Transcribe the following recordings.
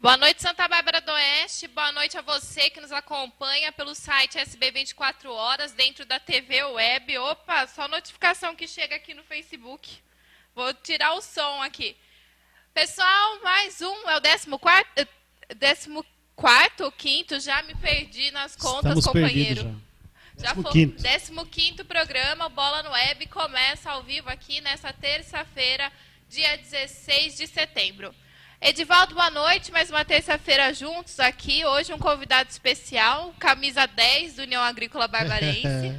Boa noite, Santa Bárbara do Oeste. Boa noite a você que nos acompanha pelo site SB 24 Horas, dentro da TV Web. Opa, só notificação que chega aqui no Facebook. Vou tirar o som aqui. Pessoal, mais um, é o 14º ou 5º? Já me perdi nas contas, Estamos companheiro. Já foi o 15º. 15º programa, Bola no Web, começa ao vivo aqui nessa terça-feira, dia 16 de setembro. Edivaldo, boa noite, mais uma terça-feira juntos aqui. Hoje um convidado especial, camisa 10 do União Agrícola Barbarense.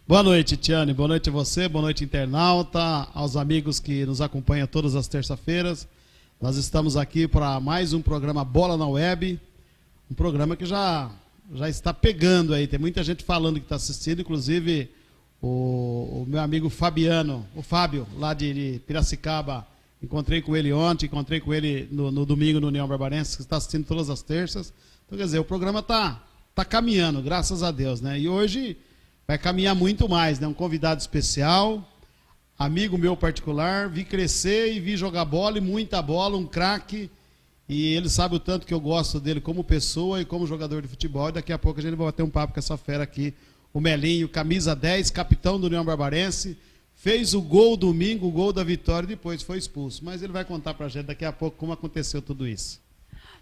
Boa noite, Tiane, boa noite a você, boa noite, internauta, aos amigos que nos acompanham todas as terças-feiras. Nós estamos aqui para mais um programa Bola na Web, um programa que já está pegando aí, tem muita gente falando que está assistindo, inclusive o meu amigo Fabiano, o Fábio, lá de Piracicaba. Encontrei com ele ontem, encontrei com ele no domingo no União Barbarense, que está assistindo todas as terças. Então, quer dizer, o programa tá caminhando, graças a Deus, né? E hoje vai caminhar muito mais, né? Um convidado especial, amigo meu particular, vi crescer e vi jogar bola, e muita bola, um craque. E ele sabe o tanto que eu gosto dele como pessoa e como jogador de futebol. E daqui a pouco a gente vai bater um papo com essa fera aqui, o Melinho, camisa 10, capitão do União Barbarense. Fez o gol domingo, o gol da vitória, e depois foi expulso. Mas ele vai contar pra gente daqui a pouco como aconteceu tudo isso.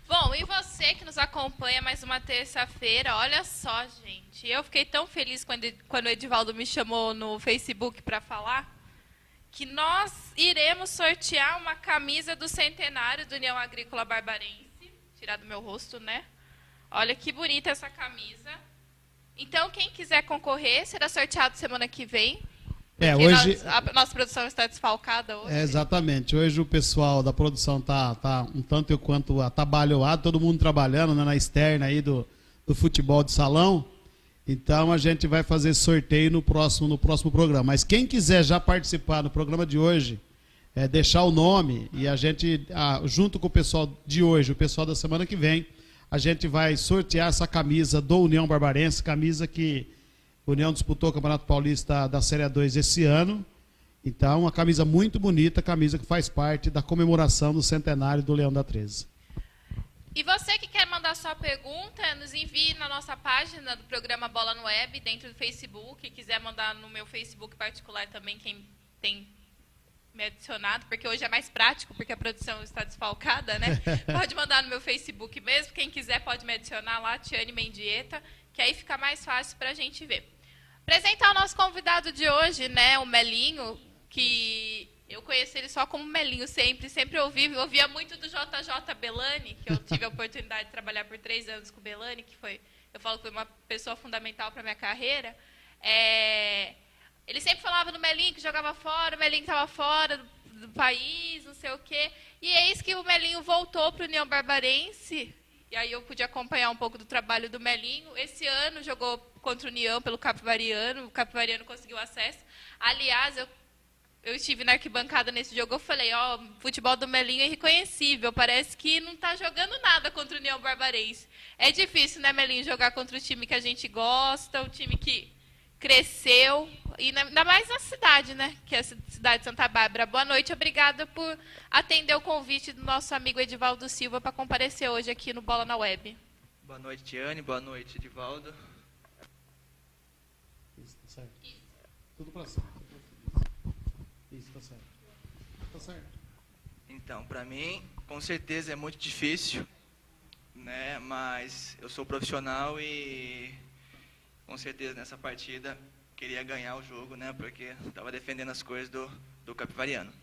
Bom, e você que nos acompanha mais uma terça-feira, olha só, gente. Eu fiquei tão feliz quando o Edivaldo me chamou no Facebook para falar que nós iremos sortear uma camisa do centenário do União Agrícola Barbarense. Tirar do meu rosto, né? Olha que bonita essa camisa. Então, quem quiser concorrer, será sorteado semana que vem. Hoje a nossa produção está desfalcada hoje. Exatamente. Hoje o pessoal da produção tá um tanto quanto atabalhoado, todo mundo trabalhando, né, na externa aí do futebol de salão. Então a gente vai fazer sorteio no próximo programa. Mas quem quiser já participar do programa de hoje, deixar o nome, e a gente, junto com o pessoal de hoje, o pessoal da semana que vem, a gente vai sortear essa camisa do União Barbarense, camisa que a União disputou o Campeonato Paulista da Série A2 esse ano. Então, uma camisa muito bonita, camisa que faz parte da comemoração do centenário do Leão da 13. E você que quer mandar sua pergunta, nos envie na nossa página do programa Bola no Web, dentro do Facebook. Quiser mandar no meu Facebook particular também, quem tem me adicionado, porque hoje é mais prático, porque a produção está desfalcada, né? Pode mandar no meu Facebook mesmo. Quem quiser pode me adicionar lá, Tiane Mendieta, que aí fica mais fácil para a gente ver. Apresentar o nosso convidado de hoje, né, o Melinho, que eu conheci ele só como Melinho sempre ouvia muito do JJ Belani, que eu tive a oportunidade de trabalhar por 3 anos com o Belani, eu falo que foi uma pessoa fundamental para a minha carreira. Ele sempre falava do Melinho que jogava fora, o Melinho estava fora do país, não sei o quê. E eis que o Melinho voltou para o União Barbarense. E aí eu pude acompanhar um pouco do trabalho do Melinho. Esse ano jogou contra o União pelo Capivariano. O Capivariano conseguiu acesso. Aliás, eu estive na arquibancada nesse jogo. Eu falei, o futebol do Melinho é irreconhecível. Parece que não está jogando nada contra o União Barbarense. É difícil, né, Melinho, jogar contra o time que a gente gosta, o time que cresceu. E ainda mais na cidade, né, que é a cidade de Santa Bárbara. Boa noite, obrigada por atender o convite do nosso amigo Edivaldo Silva para comparecer hoje aqui no Bola na Web. Boa noite, Tiane, boa noite, Edivaldo. Isso, tá certo. Isso. Tudo para cima. Isso, tá certo. Tá certo. Então, para mim, com certeza é muito difícil, né, mas eu sou profissional e com certeza nessa partida queria ganhar o jogo, né? Porque estava defendendo as coisas do Capivariano.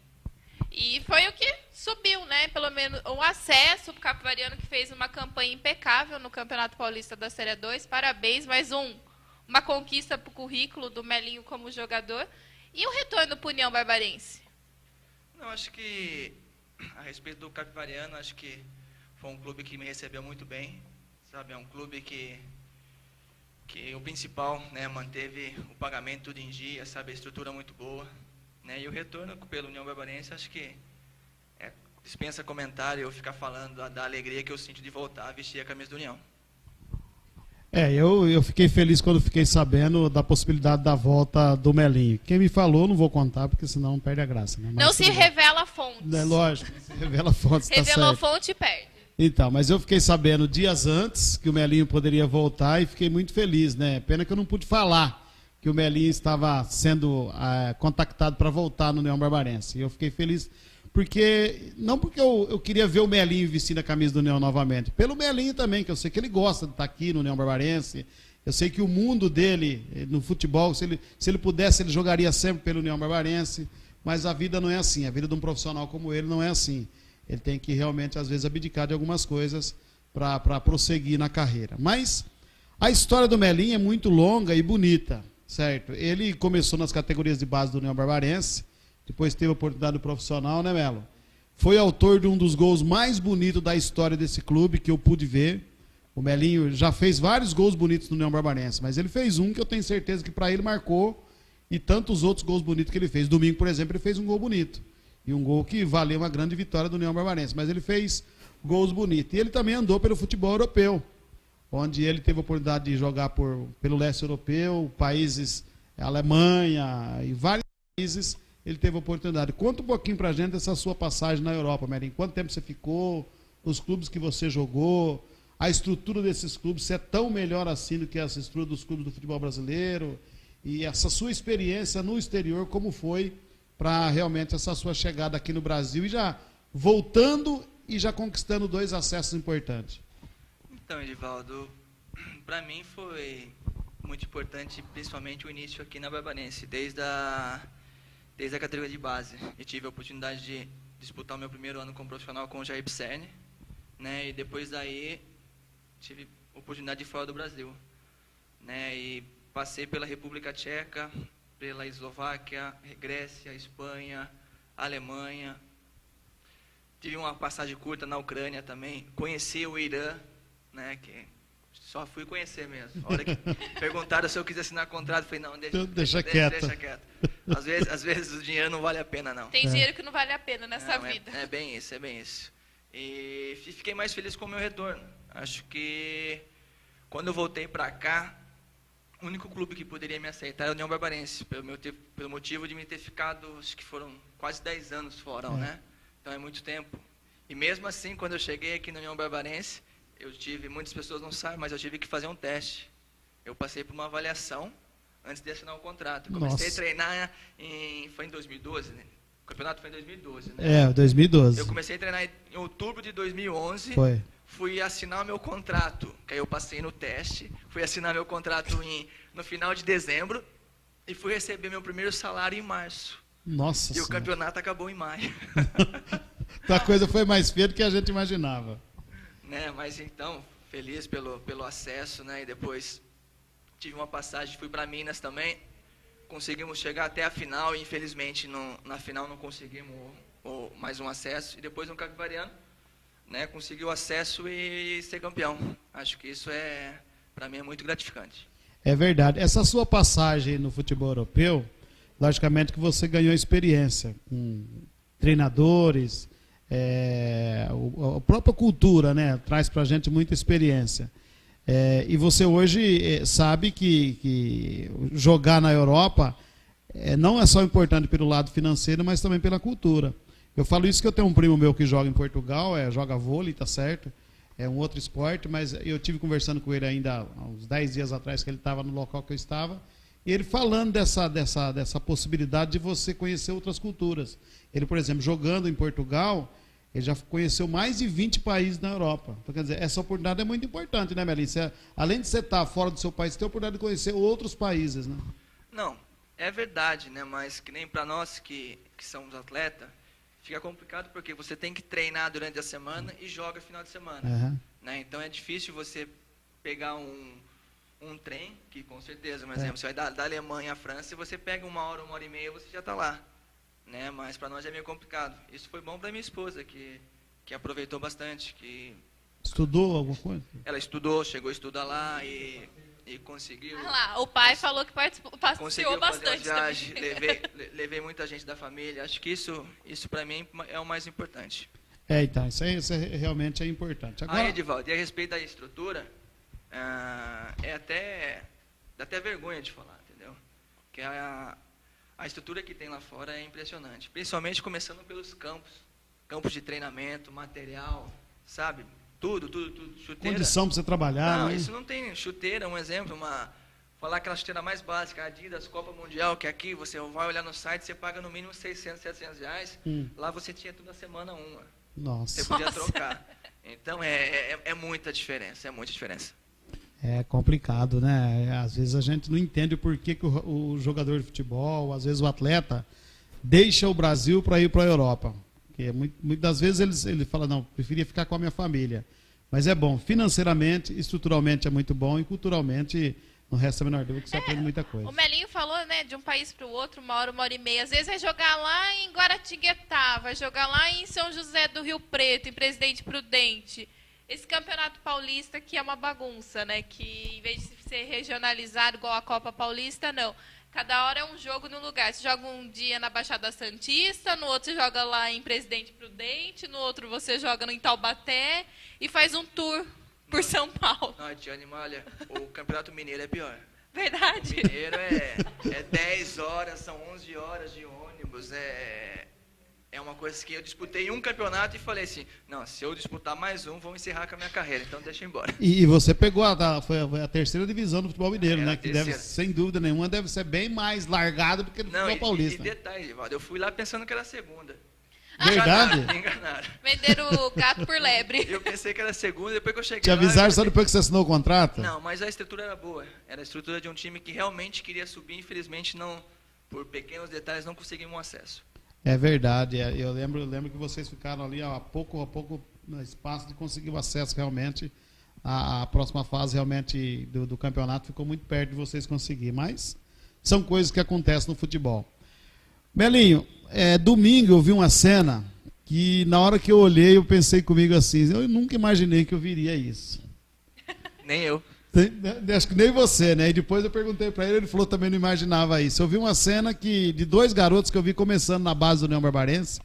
E foi o que subiu, né? Pelo menos o acesso para o Capivariano, que fez uma campanha impecável no Campeonato Paulista da Série 2. Parabéns, mais uma conquista para o currículo do Melinho como jogador. E o retorno para o União Barbarense? Não, acho que, a respeito do Capivariano, acho que foi um clube que me recebeu muito bem, sabe? É um clube que o principal, né, manteve o pagamento tudo em dia, sabe, a estrutura muito boa, né, e o retorno pelo União Barbarense, acho que dispensa comentário eu ficar falando da alegria que eu sinto de voltar a vestir a camisa do União. Eu fiquei feliz quando fiquei sabendo da possibilidade da volta do Melinho. Quem me falou, não vou contar, porque senão perde a graça, né? Mas não se revela fontes. É lógico, se revela fontes, tá Revelou certo. fonte e perde. Então, mas eu fiquei sabendo dias antes que o Melinho poderia voltar e fiquei muito feliz, né? Pena que eu não pude falar que o Melinho estava sendo contactado para voltar no União Barbarense. E eu fiquei feliz não porque eu queria ver o Melinho vestindo a camisa do União novamente, pelo Melinho também, que eu sei que ele gosta de estar aqui no União Barbarense. Eu sei que o mundo dele no futebol, se ele pudesse, ele jogaria sempre pelo União Barbarense, mas a vida não é assim. A vida de um profissional como ele não é assim. Ele tem que realmente, às vezes, abdicar de algumas coisas para prosseguir na carreira. Mas a história do Melinho é muito longa e bonita, certo? Ele começou nas categorias de base do União Barbarense, depois teve a oportunidade do profissional, né, Melo? Foi autor de um dos gols mais bonitos da história desse clube, que eu pude ver. O Melinho já fez vários gols bonitos no União Barbarense, mas ele fez um que eu tenho certeza que para ele marcou, e tantos outros gols bonitos que ele fez. Domingo, por exemplo, ele fez um gol bonito. E um gol que valeu uma grande vitória do União Barbarense. Mas ele fez gols bonitos. E ele também andou pelo futebol europeu, onde ele teve a oportunidade de jogar pelo leste europeu, países, Alemanha e vários países, ele teve a oportunidade. Conta um pouquinho pra gente dessa sua passagem na Europa, Melinho. Quanto tempo você ficou, os clubes que você jogou, a estrutura desses clubes, se é tão melhor assim do que essa estrutura dos clubes do futebol brasileiro, e essa sua experiência no exterior, como foi para realmente essa sua chegada aqui no Brasil e já voltando e já conquistando 2 acessos importantes. Então, Edivaldo, para mim foi muito importante, principalmente o início aqui na Barbarense, desde a categoria de base. Eu tive a oportunidade de disputar o meu primeiro ano como profissional com o Jair Pisserni, né, e depois daí tive a oportunidade de ir fora do Brasil, né, e passei pela República Tcheca, pela Eslováquia, Grécia, Espanha, Alemanha. Tive uma passagem curta na Ucrânia também. Conheci o Irã, né, que só fui conhecer mesmo. A hora que perguntaram se eu quis assinar contrato, eu falei, não, deixa quieto. Às vezes o dinheiro não vale a pena, não. Tem dinheiro que não vale a pena nessa vida. É bem isso. E fiquei mais feliz com o meu retorno. Acho que quando eu voltei para cá, o único clube que poderia me aceitar é o União Barbarense, pelo motivo de me ter ficado, acho que foram quase 10 anos fora, né? Então é muito tempo. E mesmo assim, quando eu cheguei aqui no União Barbarense, muitas pessoas não sabem, mas eu tive que fazer um teste. Eu passei por uma avaliação antes de assinar o contrato. Comecei a treinar foi em 2012, né? O campeonato foi em 2012, né? 2012. Eu comecei a treinar em outubro de 2011. Foi. Fui assinar o meu contrato, que aí eu passei no teste, fui assinar meu contrato no final de dezembro e fui receber meu primeiro salário em março. Nossa E o campeonato acabou em maio. Então a coisa foi mais feia do que a gente imaginava. Né, mas então, feliz pelo acesso, né, e depois tive uma passagem, fui para Minas também, conseguimos chegar até a final e infelizmente na final não conseguimos mais um acesso, e depois no Capivariano, né, consegui o acesso e ser campeão. Acho que isso para mim é muito gratificante. É verdade. Essa sua passagem no futebol europeu, logicamente que você ganhou experiência com treinadores, a própria cultura, né, traz para a gente muita experiência. E você hoje sabe que jogar na Europa não é só importante pelo lado financeiro, mas também pela cultura. Eu falo isso que eu tenho um primo meu que joga em Portugal, joga vôlei, tá certo? É um outro esporte, mas eu tive conversando com ele ainda há uns 10 dias atrás, que ele estava no local que eu estava, e ele falando dessa possibilidade de você conhecer outras culturas. Ele, por exemplo, jogando em Portugal, ele já conheceu mais de 20 países na Europa. Então, quer dizer, essa oportunidade é muito importante, né, Melinho? Além de você estar fora do seu país, você tem a oportunidade de conhecer outros países, né? Não, é verdade, né? Mas que nem para nós que somos atletas, fica complicado porque você tem que treinar durante a semana e joga final de semana. Uhum. Né? Então é difícil você pegar um trem, que com certeza, por exemplo, você vai da Alemanha à França, e você pega 1 hora, 1 hora e meia, você já está lá. Né? Mas para nós é meio complicado. Isso foi bom para minha esposa, que aproveitou bastante. Estudou alguma coisa? Ela estudou, chegou a estudar lá e conseguiu. Ah lá, o pai falou que passeou bastante. Viagem, levei muita gente da família. Acho que isso para mim é o mais importante. Então, isso realmente é importante. Agora... Edivaldo, e a respeito da estrutura, dá até vergonha de falar, entendeu? Que a estrutura que tem lá fora é impressionante. Principalmente começando pelos campos de treinamento, material, sabe? Tudo. Chuteira. Condição para você trabalhar, Não, né? isso não tem chuteira, um exemplo, falar aquela chuteira mais básica, Adidas, Copa Mundial, que aqui você vai olhar no site, você paga no mínimo 600, 700 reais. Lá você tinha toda semana uma. Nossa. Você podia trocar. Então é muita diferença, É complicado, né? Às vezes a gente não entende o porquê que o jogador de futebol, às vezes o atleta, deixa o Brasil para ir para a Europa. Porque muitas das vezes ele fala, não, preferia ficar com a minha família. Mas é bom, financeiramente, estruturalmente é muito bom e culturalmente não resta a menor dúvida que você aprende muita coisa. O Melinho falou, né, de um país para o outro, 1 hora e meia. Às vezes vai jogar lá em Guaratinguetá, vai jogar lá em São José do Rio Preto, em Presidente Prudente. Esse campeonato paulista que é uma bagunça, né, que em vez de ser regionalizado igual a Copa Paulista, não. Cada hora é um jogo no lugar. Você joga um dia na Baixada Santista, no outro você joga lá em Presidente Prudente, no outro você joga em Taubaté e faz um tour por São Paulo. Não, Tiane, olha, o Campeonato Mineiro é pior. Verdade. O Mineiro é 10 horas, são 11 horas de ônibus, é uma coisa que eu disputei um campeonato e falei assim, não, se eu disputar mais um, vou encerrar com a minha carreira, então deixa eu ir embora. E você pegou foi a terceira divisão do futebol mineiro, né? Que terceira. deve, sem dúvida nenhuma, deve ser bem mais largado do que no futebol paulista. E detalhe, Rivaldo, eu fui lá pensando que era a segunda. Verdade? Me enganaram. Venderam o gato por lebre. Eu pensei que era a segunda, depois que eu cheguei Te lá... avisaram só depois que você assinou o contrato? Não, mas a estrutura era boa. Era a estrutura de um time que realmente queria subir, infelizmente não, por pequenos detalhes, não conseguimos acesso. É verdade. Eu lembro que vocês ficaram ali a pouco no espaço de conseguir o acesso realmente. A próxima fase realmente do campeonato ficou muito perto de vocês conseguir. Mas são coisas que acontecem no futebol. Melinho, domingo eu vi uma cena que na hora que eu olhei eu pensei comigo assim, eu nunca imaginei que eu viria isso. Nem eu. Acho que nem você, né? E depois eu perguntei para ele falou também não imaginava isso. Eu vi uma cena de 2 garotos que eu vi começando na base do União Barbarense,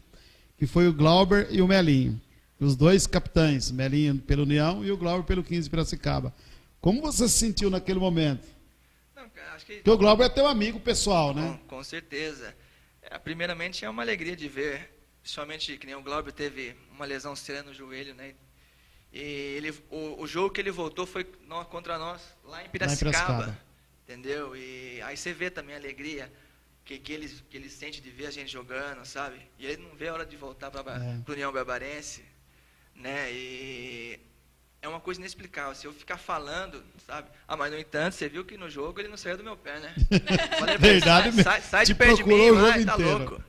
que foi o Glauber e o Melinho. Os 2 capitães, Melinho pelo União e o Glauber pelo 15 Piracicaba. Como você se sentiu naquele momento? Não, acho que... Porque o Glauber é teu amigo pessoal, né? Com certeza. Primeiramente é uma alegria de ver, principalmente que nem o Glauber teve uma lesão séria no joelho, né? E o jogo que ele voltou foi contra nós, lá em Piracicaba. Entendeu? E aí você vê também a alegria que ele sente de ver a gente jogando, sabe? E ele não vê a hora de voltar para o União Barbarense, né? E é uma coisa inexplicável. Se eu ficar falando, sabe? Mas no entanto, você viu que no jogo ele não saiu do meu pé, né? Falei, verdade mesmo. Sai de perto de mim, tá louco.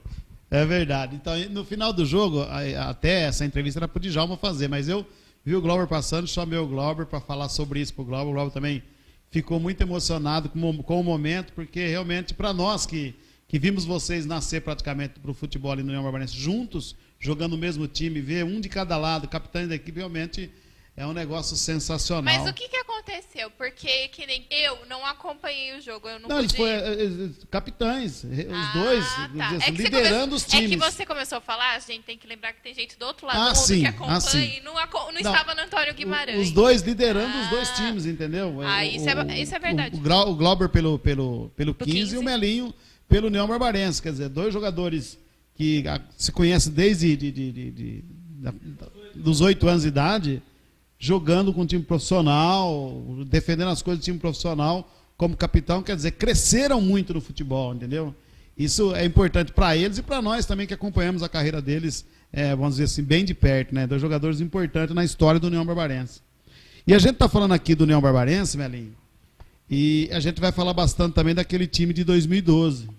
É verdade. Então, no final do jogo, até essa entrevista era pro Djalma fazer, mas eu vi o Glauber passando, chamei o Glauber para falar sobre isso pro Glauber. O Glauber também ficou muito emocionado com o momento, porque realmente para nós que vimos vocês nascer praticamente pro futebol ali no União Barbarense juntos, jogando o mesmo time, ver um de cada lado, capitães da equipe, realmente é um negócio sensacional. Mas o que aconteceu? Porque que nem eu não acompanhei o jogo, eu não eles foram capitães, os dois, tá. liderando os times. É que você começou a falar, a gente tem que lembrar que tem gente do outro lado do mundo sim, que acompanha e não estava no Antônio Guimarães. Os dois liderando os 2 times, entendeu? Isso é verdade. O Glauber pelo 15 e o Melinho pelo União Barbarense, quer dizer, 2 jogadores que se conhecem desde dos 8 anos de idade, jogando com um time profissional, defendendo as coisas do time profissional como capitão, quer dizer, cresceram muito no futebol, entendeu? Isso é importante para eles e para nós também que acompanhamos a carreira deles, vamos dizer assim, bem de perto, né? 2 jogadores importantes na história do União Barbarense. E a gente está falando aqui do União Barbarense, Melinho, e a gente vai falar bastante também daquele time de 2012,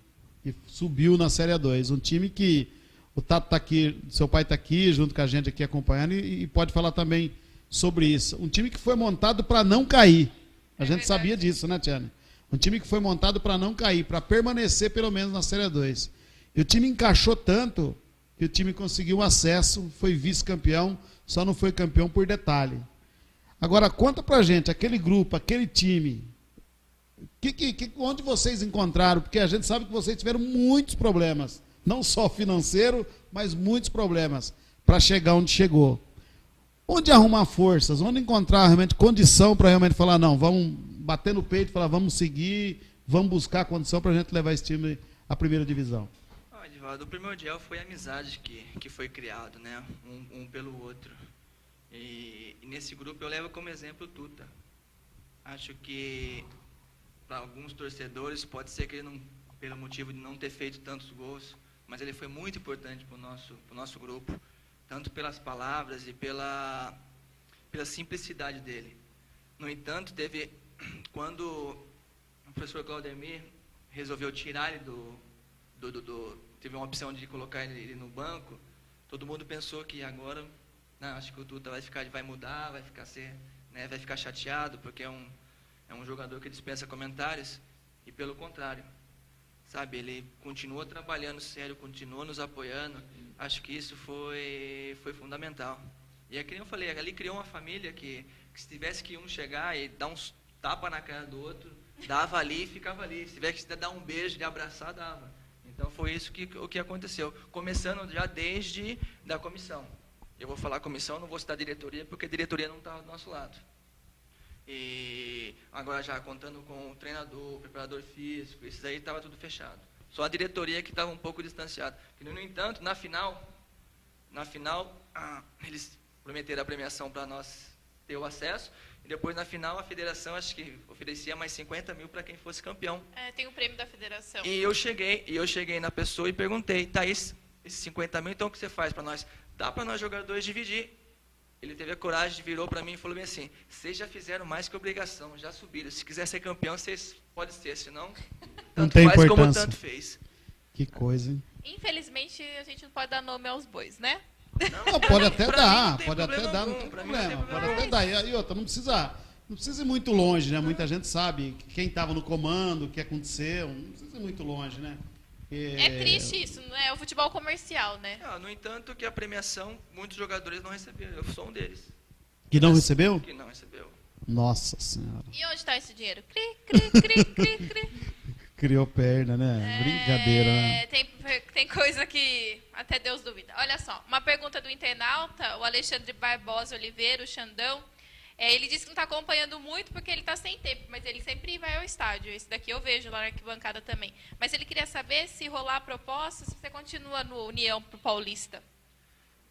que subiu na Série A2, um time que o Tato está aqui, seu pai está aqui, junto com a gente aqui acompanhando, e pode falar também sobre isso. Um time que foi montado para não cair. A gente sabia disso, né, Tiane? Um time que foi montado para não cair, para permanecer pelo menos na Série 2. E o time encaixou tanto que o time conseguiu acesso, foi vice-campeão, só não foi campeão por detalhe. Agora, conta pra gente, aquele grupo, aquele time, onde vocês encontraram? Porque a gente sabe que vocês tiveram muitos problemas, não só financeiro, mas muitos problemas para chegar onde chegou. Onde arrumar forças? Onde encontrar realmente condição para realmente falar, não, vamos bater no peito e falar, vamos seguir, vamos buscar condição para a gente levar esse time à primeira divisão? Edivaldo, o primordial foi a amizade que foi criado, né? Um pelo outro. E nesse grupo eu levo como exemplo o Tuta. Acho que para alguns torcedores pode ser que ele não, pelo motivo de não ter feito tantos gols, mas ele foi muito importante para o nosso grupo, tanto pelas palavras e pela simplicidade dele. No entanto, quando o professor Claudemir resolveu tirar ele teve uma opção de colocar ele no banco, todo mundo pensou que agora, não, acho que o Tuta vai mudar, vai ficar chateado, porque é um jogador que dispensa comentários, e pelo contrário, sabe, ele continuou trabalhando sério, continuou nos apoiando. Acho que isso foi fundamental. E é que eu falei, ali criou uma família que se tivesse que um chegar e dar uns tapa na cara do outro, dava ali e ficava ali. Se tivesse que dar um beijo, de abraçar, dava. Então foi isso o que aconteceu. Começando já desde da comissão. Eu vou falar comissão, não vou citar diretoria, porque a diretoria não está do nosso lado. E agora já contando com o treinador, o preparador físico, isso aí estava tudo fechado. Só a diretoria que estava um pouco distanciada. No entanto, na final eles prometeram a premiação para nós ter o acesso, e depois na final a federação acho que oferecia mais 50 mil para quem fosse campeão. Tem o prêmio da federação. E eu cheguei na pessoa e perguntei, tá, esses 50 mil, então o que você faz para nós? Dá para nós jogadores dividir. Ele teve a coragem, virou para mim e falou bem assim, vocês já fizeram mais que obrigação, já subiram, se quiser ser campeão, vocês podem ser, senão tanto tem faz importância. como tanto fez. Que coisa, hein? Infelizmente, a gente não pode dar nome aos bois, né? Não, pode até pra dar, mim pode até dar, não tem problema, pode até dar. E outra, não precisa ir muito longe, né? Muita gente sabe quem estava no comando, o que aconteceu, não precisa ir muito longe, né? É triste isso, não é? O futebol comercial, né? No entanto, que a premiação, muitos jogadores não receberam, eu sou um deles. Que não recebeu? Que não recebeu. Nossa Senhora. E onde está esse dinheiro? Cri, cri, cri, cri, cri. Criou perna, né? Brincadeira, né? Tem coisa que até Deus duvida. Olha só, uma pergunta do internauta, o Alexandre Barbosa Oliveira, o Xandão. Ele disse que não está acompanhando muito porque ele está sem tempo, mas ele sempre vai ao estádio. Esse daqui eu vejo lá na arquibancada também. Mas ele queria saber se rolar a proposta, se você continua no União pro Paulista.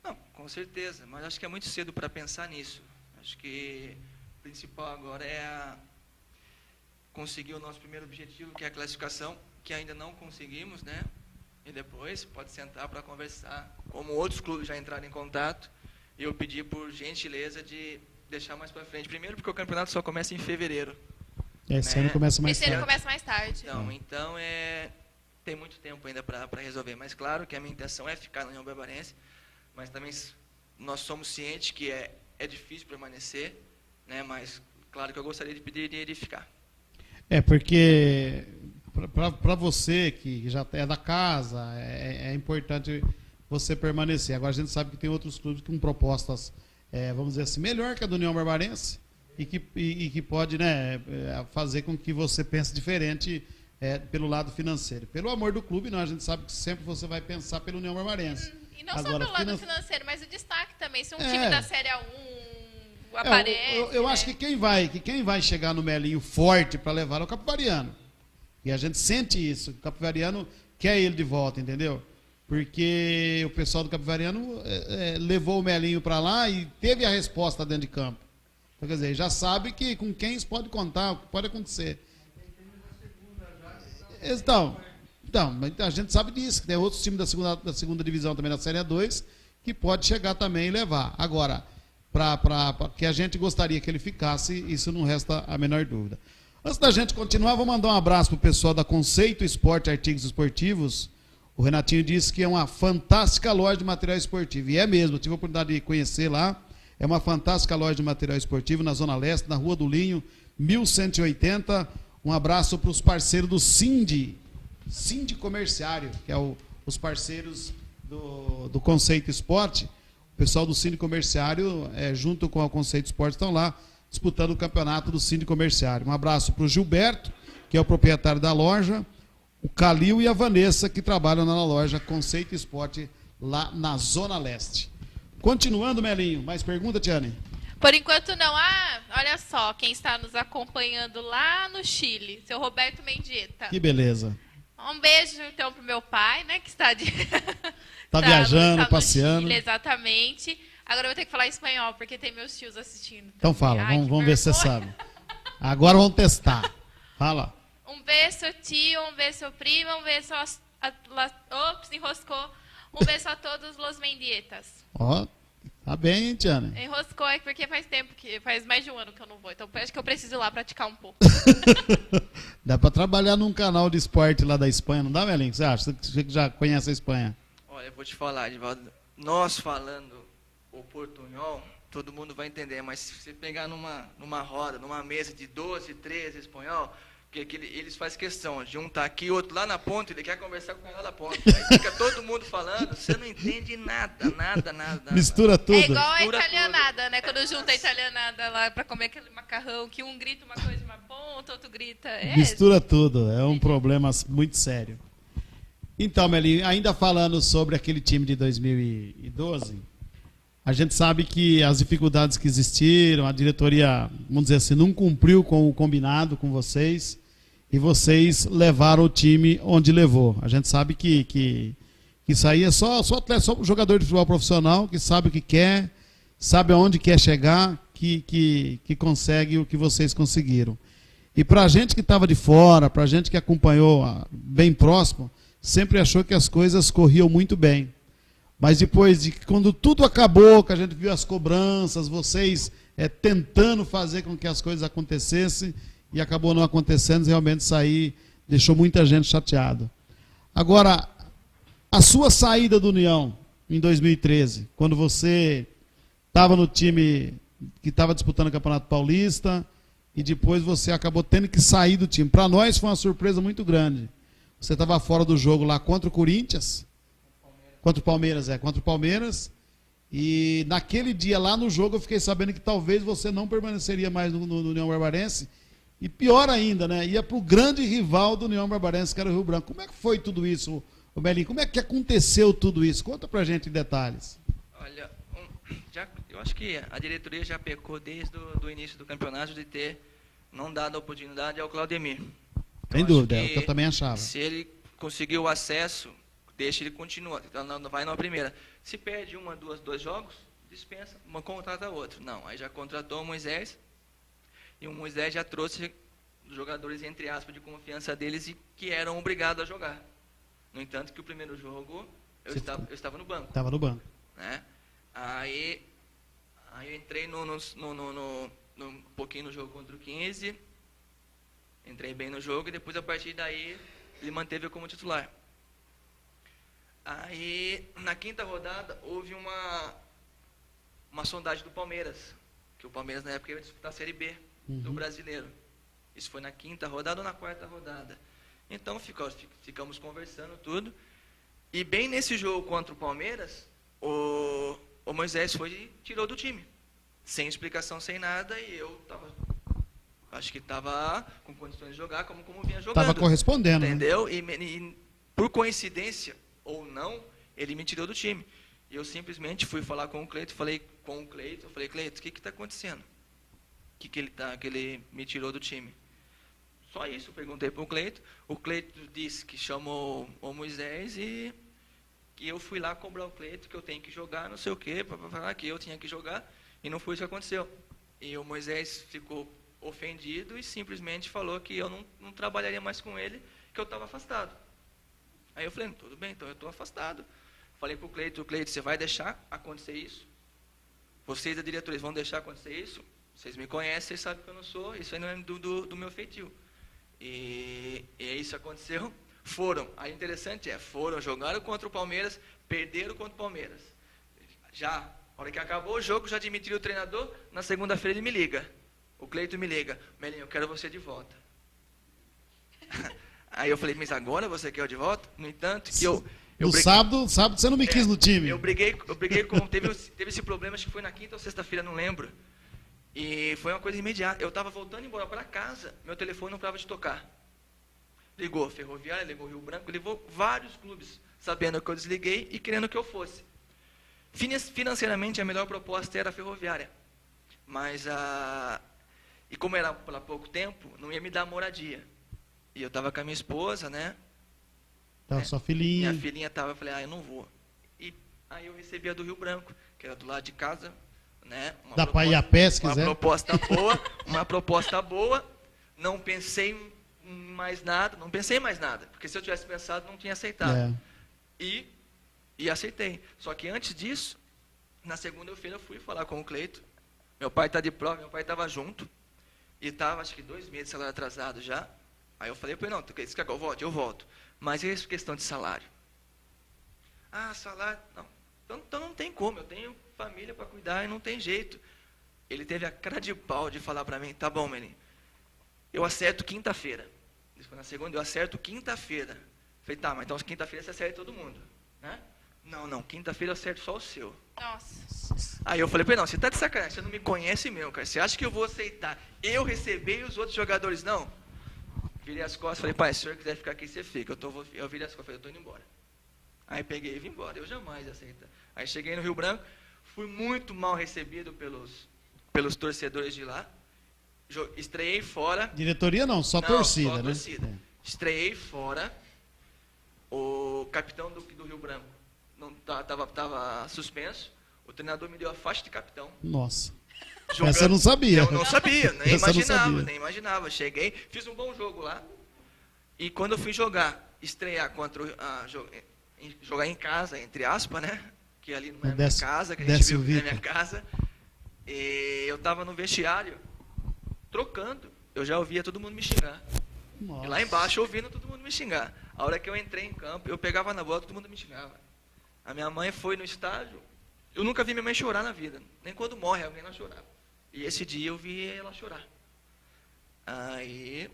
Não, com certeza, mas acho que é muito cedo para pensar nisso. Acho que o principal agora é conseguir o nosso primeiro objetivo, que é a classificação, que ainda não conseguimos, né? E depois pode sentar para conversar, como outros clubes já entraram em contato, e eu pedi por gentileza de deixar mais para frente. Primeiro porque o campeonato só começa em fevereiro. Esse ano começa mais tarde. Esse ano começa mais tarde. Então tem muito tempo ainda para resolver. Mas claro que a minha intenção é ficar na União Barbarense, mas também nós somos cientes que é difícil permanecer, né? Mas claro que eu gostaria de pedir de ficar. Porque para você que já é da casa, é importante você permanecer. Agora a gente sabe que tem outros clubes com propostas, vamos dizer assim, melhor que a do União Barbarense e que pode, né, fazer com que você pense diferente pelo lado financeiro. Pelo amor do clube, não, a gente sabe que sempre você vai pensar pelo União Barbarense. E não agora, só pelo lado financeiro, mas o destaque também. Se um time da Série A1 aparece... Eu acho que quem vai chegar no Melinho forte para levar é o Capivariano. E a gente sente isso. O Capivariano quer ele de volta, entendeu? Porque o pessoal do Capivariano levou o Melinho para lá e teve a resposta dentro de campo. Então, quer dizer, já sabe que com quem isso pode contar, o que pode acontecer. Então, a gente sabe disso, que tem outros times da segunda divisão também da Série A2 que pode chegar também e levar. Agora, para que a gente gostaria que ele ficasse, isso não resta a menor dúvida. Antes da gente continuar, vou mandar um abraço para o pessoal da Conceito Esporte Artigos Esportivos. O Renatinho disse que é uma fantástica loja de material esportivo. E é mesmo, eu tive a oportunidade de conhecer lá. É uma fantástica loja de material esportivo na Zona Leste, na Rua do Linho, 1180. Um abraço para os parceiros do Cindy Comerciário, que é os parceiros do Conceito Esporte. O pessoal do Cindy Comerciário, junto com o Conceito Esporte, estão lá disputando o campeonato do Cindy Comerciário. Um abraço para o Gilberto, que é o proprietário da loja, o Calil e a Vanessa, que trabalham na loja Conceito Esporte, lá na Zona Leste. Continuando, Melinho, mais pergunta, Tiane? Por enquanto não. Olha só, quem está nos acompanhando lá no Chile, seu Roberto Mendieta. Que beleza. Um beijo, então, pro meu pai, né, que está Tá viajando, no passeando. Chile, exatamente. Agora eu vou ter que falar espanhol, porque tem meus tios assistindo. Então fala, Ai, vamos ver se você vergonha. sabe. Agora vamos testar. Fala. Um beijo, tio, um beijo, prima, um beijo ops, enroscou. Um beijo a todos os mendietas. Ó, tá bem, hein, Tiane? Enroscou é porque faz mais de um ano que eu não vou. Então acho que eu preciso ir lá praticar um pouco. Dá pra trabalhar num canal de esporte lá da Espanha, não dá, Melinho? O que você acha? Você que já conhece a Espanha. Olha, eu vou te falar, Edivaldo. Nós falando o portunhol, todo mundo vai entender. Mas se você pegar numa roda, numa mesa de 12, 13 espanhol, que eles fazem questão de um tá aqui, outro lá na ponta, ele quer conversar com o cara lá da ponta. Aí fica todo mundo falando, você não entende nada. Mistura tudo. É igual a Mistura italianada, né? Quando junta a italianada lá pra comer aquele macarrão, que um grita uma coisa de uma ponta, outro grita... Mistura tudo, é um problema muito sério. Então, Melinho, ainda falando sobre aquele time de 2012, a gente sabe que as dificuldades que existiram, a diretoria, vamos dizer assim, não cumpriu com o combinado com vocês e vocês levaram o time onde levou. A gente sabe que isso aí é só atleta, só jogador de futebol profissional que sabe o que quer, sabe aonde quer chegar, que consegue o que vocês conseguiram. E para a gente que estava de fora, para a gente que acompanhou bem próximo, sempre achou que as coisas corriam muito bem. Mas depois de quando tudo acabou, que a gente viu as cobranças, vocês tentando fazer com que as coisas acontecessem e acabou não acontecendo, realmente sair deixou muita gente chateado. Agora, a sua saída do União em 2013, quando você estava no time que estava disputando o Campeonato Paulista e depois você acabou tendo que sair do time. Para nós foi uma surpresa muito grande. Você estava fora do jogo lá contra o Corinthians. Contra o Palmeiras. E naquele dia lá no jogo eu fiquei sabendo que talvez você não permaneceria mais no União Barbarense. E pior ainda, né? Ia para o grande rival do União Barbarense, que era o Rio Branco. Como é que foi tudo isso, Melinho? Como é que aconteceu tudo isso? Conta pra gente em detalhes. Olha, eu acho que a diretoria já pecou desde o início do campeonato de ter não dado a oportunidade ao Claudemir. Sem dúvida, é o que eu também achava. Se ele conseguiu o acesso, deixa ele continuar, então não vai na primeira. Se perde dois jogos, dispensa, contrata outro. Não, aí já contratou o Moisés, e o Moisés já trouxe jogadores, entre aspas, de confiança deles e que eram obrigados a jogar. No entanto, que o primeiro jogo, eu estava no banco. Estava no banco. Né? Aí eu entrei um pouquinho no jogo contra o 15, entrei bem no jogo, e depois, a partir daí, ele manteve eu como titular. Aí, na quinta rodada, houve uma sondagem do Palmeiras, que o Palmeiras, na época, ia disputar a Série B do Brasileiro. Isso foi na quinta rodada ou na quarta rodada. Então, ficamos conversando tudo. E bem nesse jogo contra o Palmeiras, o Moisés foi e tirou do time. Sem explicação, sem nada, e eu acho que estava com condições de jogar como vinha jogando. Estava correspondendo. Entendeu? Né? E por coincidência ou não, ele me tirou do time. E eu simplesmente fui falar com o Cleito, falei, Cleito, o que está acontecendo? Que ele me tirou do time? Só isso, eu perguntei para o Cleito disse que chamou o Moisés e que eu fui lá cobrar o Cleito, que eu tenho que jogar, não sei o quê, para falar que eu tinha que jogar, e não foi isso que aconteceu. E o Moisés ficou ofendido e simplesmente falou que eu não trabalharia mais com ele, que eu estava afastado. Aí eu falei, tudo bem, então eu estou afastado. Falei para o Cleito, você vai deixar acontecer isso? Vocês da diretoria vão deixar acontecer isso? Vocês me conhecem, vocês sabem que eu não sou, isso aí não é do meu feitio. E isso aconteceu. Aí interessante foram, jogaram contra o Palmeiras, perderam contra o Palmeiras. Já, na hora que acabou o jogo, já admitiram o treinador, na segunda-feira ele me liga. O Cleito me liga, Melinho, eu quero você de volta. Aí eu falei, mas agora você quer eu de volta? No entanto, que eu no sábado você não me quis no time. Eu briguei com... Teve esse problema, acho que foi na quinta ou sexta-feira, não lembro. E foi uma coisa imediata. Eu estava voltando embora para casa, meu telefone não parava de tocar. Ligou a Ferroviária, ligou o Rio Branco, ligou vários clubes, sabendo que eu desliguei e querendo que eu fosse. Financeiramente, a melhor proposta era a Ferroviária. Mas, e como era por pouco tempo, não ia me dar moradia. E eu estava com a minha esposa, né? Tava sua filhinha. Minha filhinha estava, eu falei, eu não vou. E aí eu recebi a do Rio Branco. que era do lado de casa, né? Dá para ir a pé, se uma quiser. Uma proposta boa. Não pensei em mais nada, porque se eu tivesse pensado, não tinha aceitado. E aceitei. Só que antes disso, na segunda-feira eu fui falar com o Cleito. Meu pai está de prova, meu pai estava junto. E estava, acho que 2 meses de salário atrasado já. Aí eu falei para ele, não, você quer que eu volte? Eu volto. Mas e essa questão de salário? Ah, salário, não. Então não tem como, eu tenho família para cuidar e não tem jeito. Ele teve a cara de pau de falar para mim, tá bom, Melim, eu acerto quinta-feira. Isso foi na segunda, eu acerto quinta-feira. Falei, tá, mas então quinta-feira você acerta todo mundo, né? Não, quinta-feira eu acerto só o seu. Nossa. Aí eu falei pra ele, não, você tá de sacanagem, você não me conhece mesmo, cara. Você acha que eu vou aceitar eu receber e os outros jogadores não? Virei as costas, falei, pai, se o senhor quiser ficar aqui, você fica. Eu virei as costas, falei, eu tô indo embora. Aí peguei e vim embora, eu jamais aceito. Aí cheguei no Rio Branco, fui muito mal recebido pelos torcedores de lá. Estreiei fora. Diretoria não, só torcida, só né? Torcida. Estreiei fora. O capitão do Rio Branco estava suspenso. O treinador me deu a faixa de capitão. Nossa. Jogando. Essa eu não sabia. Eu não sabia, nem Essa eu não sabia. nem imaginava. Cheguei, fiz um bom jogo lá. E quando eu fui estrear jogar em casa, entre aspas, né? Que ali não é minha casa, que a gente viu que não é minha casa. E eu estava no vestiário, trocando. Eu já ouvia todo mundo me xingar. Nossa. E lá embaixo, ouvindo todo mundo me xingar. A hora que eu entrei em campo, eu pegava na bola, todo mundo me xingava. A minha mãe foi no estádio. Eu nunca vi minha mãe chorar na vida. Nem quando morre alguém ela chorava. E esse dia eu vi ela chorar. Aí,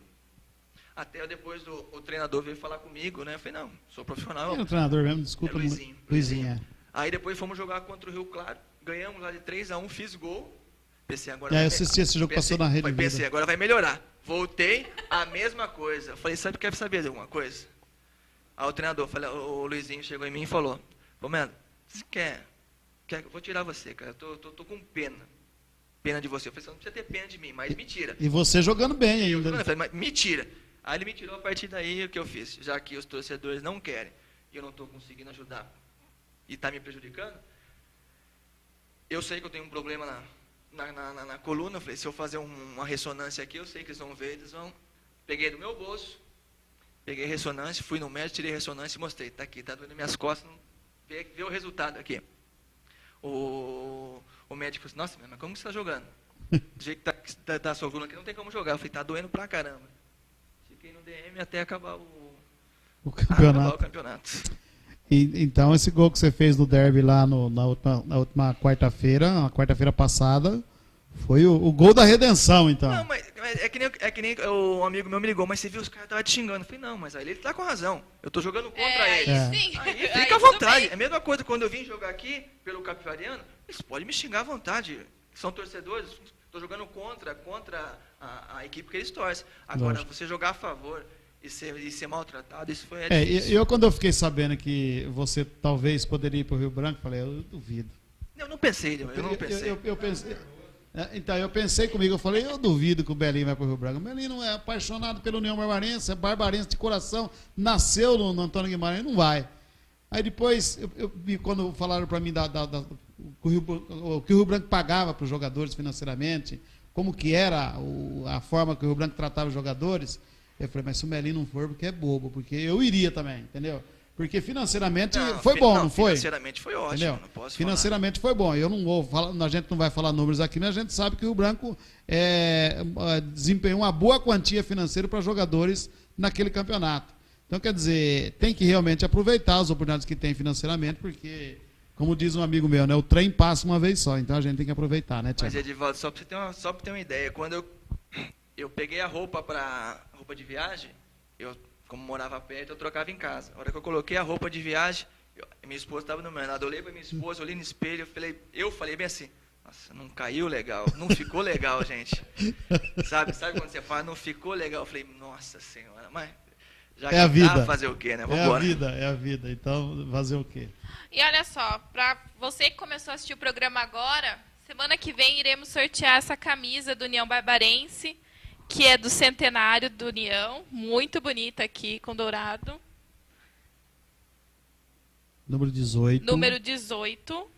até depois o treinador veio falar comigo, né? Eu falei, não, sou profissional. Quem é o treinador mesmo? Desculpa. Luizinho. Aí depois fomos jogar contra o Rio Claro. Ganhamos lá de 3-1, fiz gol. Pensei, agora eu assisti esse jogo, passou na rede. Pensei, agora vai melhorar. Voltei, a mesma coisa. Falei, quer saber de alguma coisa? Aí o treinador, o Luizinho chegou em mim e falou, Mano, você quer? Vou tirar você, cara. Eu tô com pena. Pena de você. Eu falei, você não precisa ter pena de mim, mas me tira. E você jogando bem ainda. Eu falei, mas me tira. Aí ele me tirou, a partir daí o que eu fiz? Já que os torcedores não querem e eu não estou conseguindo ajudar e está me prejudicando, eu sei que eu tenho um problema na coluna. Eu falei, se eu fazer uma ressonância aqui, eu sei que eles vão ver, Peguei do meu bolso, peguei ressonância, fui no médico, tirei ressonância e mostrei. Tá aqui, tá doendo minhas costas, vê o resultado aqui. O médico falou assim, nossa, mas como você está jogando? Do jeito que tá a sua coluna aqui, não tem como jogar. Eu falei, tá doendo pra caramba. Fiquei no DM até acabar o campeonato. Então, esse gol que você fez no derby lá na última quarta-feira, a quarta-feira passada, foi o gol da redenção, então. Não, mas é que nem o amigo meu me ligou, mas você viu, os caras estavam te xingando. Eu falei, não, mas aí ele tá com razão. Eu tô jogando contra ele. Sim. Aí fica à vontade. É a mesma coisa quando eu vim jogar aqui pelo Capivariano, eles podem me xingar à vontade. São torcedores, tô jogando contra a equipe que eles torcem. Agora, você jogar a favor e ser maltratado, isso foi difícil. Quando eu fiquei sabendo que você talvez poderia ir para o Rio Branco, falei, eu duvido. Eu não pensei, eu pensei. Então, eu pensei comigo, eu falei, eu duvido que o Belinho vai para o Rio Branco. O Belinho não é apaixonado pelo União Barbarense, é barbarense de coração, nasceu no Antônio Guimarães, não vai. Aí depois, quando falaram para mim que o Rio Branco pagava para os jogadores financeiramente, como que era a forma que o Rio Branco tratava os jogadores, eu falei, mas se o Belinho não for, porque é bobo, porque eu iria também, entendeu? Porque financeiramente foi bom, não foi? Financeiramente foi ótimo, entendeu? Não posso financeiramente foi bom. Eu não vou falar, a gente não vai falar números aqui, mas a gente sabe que o Rio Branco desempenhou uma boa quantia financeira para jogadores naquele campeonato. Então, quer dizer, tem que realmente aproveitar as oportunidades que tem financeiramente, porque, como diz um amigo meu, né, o trem passa uma vez só, então a gente tem que aproveitar, né, Tiago? Mas, Edivaldo, só para ter uma ideia, quando eu peguei a roupa de viagem, como morava perto, eu trocava em casa. A hora que eu coloquei a roupa de viagem, minha esposa estava no meu lado, eu olhei para minha esposa, olhei no espelho, eu falei bem assim, nossa, não caiu legal, não ficou legal, gente. Sabe quando você fala, não ficou legal? Eu falei, nossa senhora, mas já é a vida. Fazer o quê, né? Vambora. É a vida, então fazer o quê? E olha só, para você que começou a assistir o programa agora, semana que vem iremos sortear essa camisa do União Barbarense, que é do centenário do União, muito bonita aqui, com dourado. Número 18. Número 18.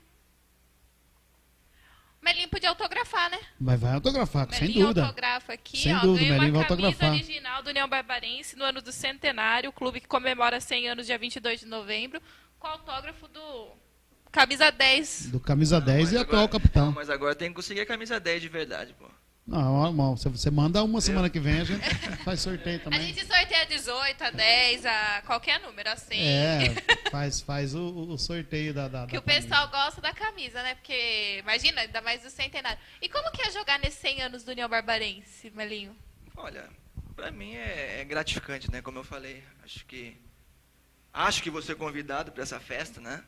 Melinho podia autografar, né? Mas vai autografar, sem Melinho dúvida. autografa aqui, Sem ó. dúvida, Ganhei Melinho uma vai camisa autografar. original do União Barbarense no ano do centenário, o clube que comemora 100 anos dia 22 de novembro, com autógrafo do camisa 10. Do camisa 10 e atual capitão. Mas agora tem que conseguir a camisa 10 de verdade, pô. Não, irmão, você manda uma semana que vem, a gente faz sorteio A também. gente sorteia 18, a 10, a qualquer número, assim. Faz o sorteio da Que o camisa. pessoal gosta da camisa, né? Porque, imagina, ainda mais do centenário. E como que é jogar nesses 100 anos do União Barbarense, Melinho? Olha, pra mim é gratificante, né? Como eu falei, acho que vou ser convidado para essa festa, né?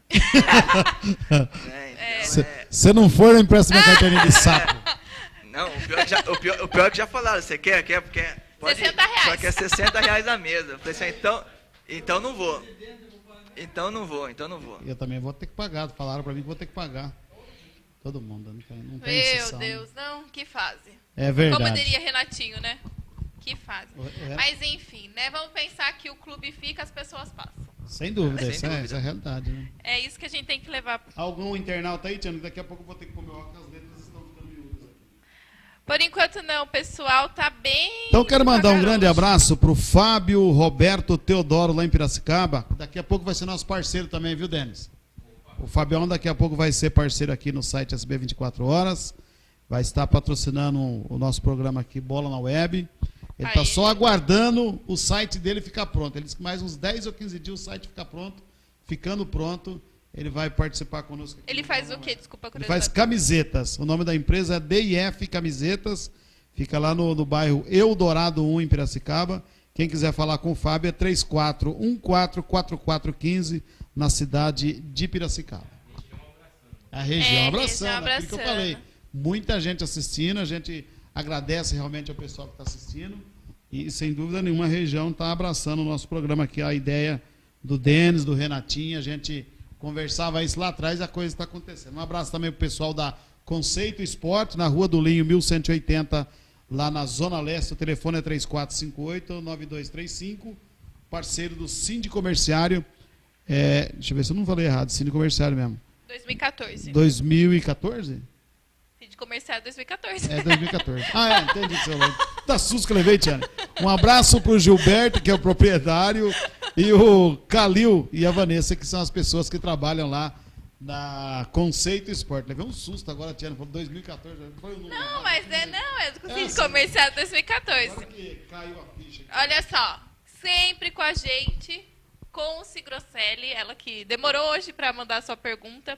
Se não for, eu empresto minha carteirinha de sapo. Não, o pior é que já falaram, você quer? Pode, 60 reais. Só que é 60 reais a mesa. Eu falei assim, então não vou. Então não vou. Eu também vou ter que pagar. Falaram pra mim que vou ter que pagar. Todo mundo, não tem Meu exceção. Deus, não, que fase. É verdade. Como diria Renatinho, né? Que fase. É. Mas enfim, né? Vamos pensar que o clube fica, as pessoas passam. Sem dúvida, Sem essa dúvida. é a realidade, né? É isso que a gente tem que levar. Algum internauta aí, Tiano? Daqui a pouco eu vou ter que comer óculos, as letras estão ficando miúdas aqui. Por enquanto não, o pessoal tá bem. Então quero mandar um devagar grande hoje. abraço pro Fábio Roberto Teodoro lá em Piracicaba. Daqui a pouco vai ser nosso parceiro também, viu, Denis? O Fabião daqui a pouco vai ser parceiro aqui no site SB 24 Horas. Vai estar patrocinando o nosso programa aqui, Bola na Web. Ele está Aí. só aguardando o site dele ficar pronto. Ele disse que mais uns 10 ou 15 dias o site ficar pronto. Ficando pronto, ele vai participar conosco aqui. Ele no faz Bola o na quê? Web. Desculpa, Ele curiosidade. faz camisetas. O nome da empresa é DIF Camisetas. Fica lá no bairro Eldorado 1, em Piracicaba. Quem quiser falar com o Fábio é 34144415, na cidade de Piracicaba. A região abraçando, região aquilo que eu abraçando. falei. Muita gente assistindo, a gente agradece realmente ao pessoal que está assistindo. E, sem dúvida nenhuma, a região está abraçando o nosso programa aqui. A ideia do Denis, do Renatinho, a gente conversava isso lá atrás e a coisa está acontecendo. Um abraço também para o pessoal da Conceito Esporte, na Rua do Linho, 1180, lá na Zona Leste. O telefone é 3458-9235. Parceiro do Cine Comerciário. Deixa eu ver se eu não falei errado. Cine Comerciário mesmo. 2014. 2014? De comercial 2014. É 2014. Entendi o seu nome. Tá susto que eu levei, Tiana. Um abraço pro Gilberto, que é o proprietário, e o Calil e a Vanessa, que são as pessoas que trabalham lá na Conceito Esporte. Levei um susto agora, Tiana, falou 2014. Foi o número. Não, mas é do Cine Essa. Comercial 2014. Agora que caiu a ficha aqui. Olha só, sempre com a gente, com o Cigrosselli, ela que demorou hoje para mandar a sua pergunta.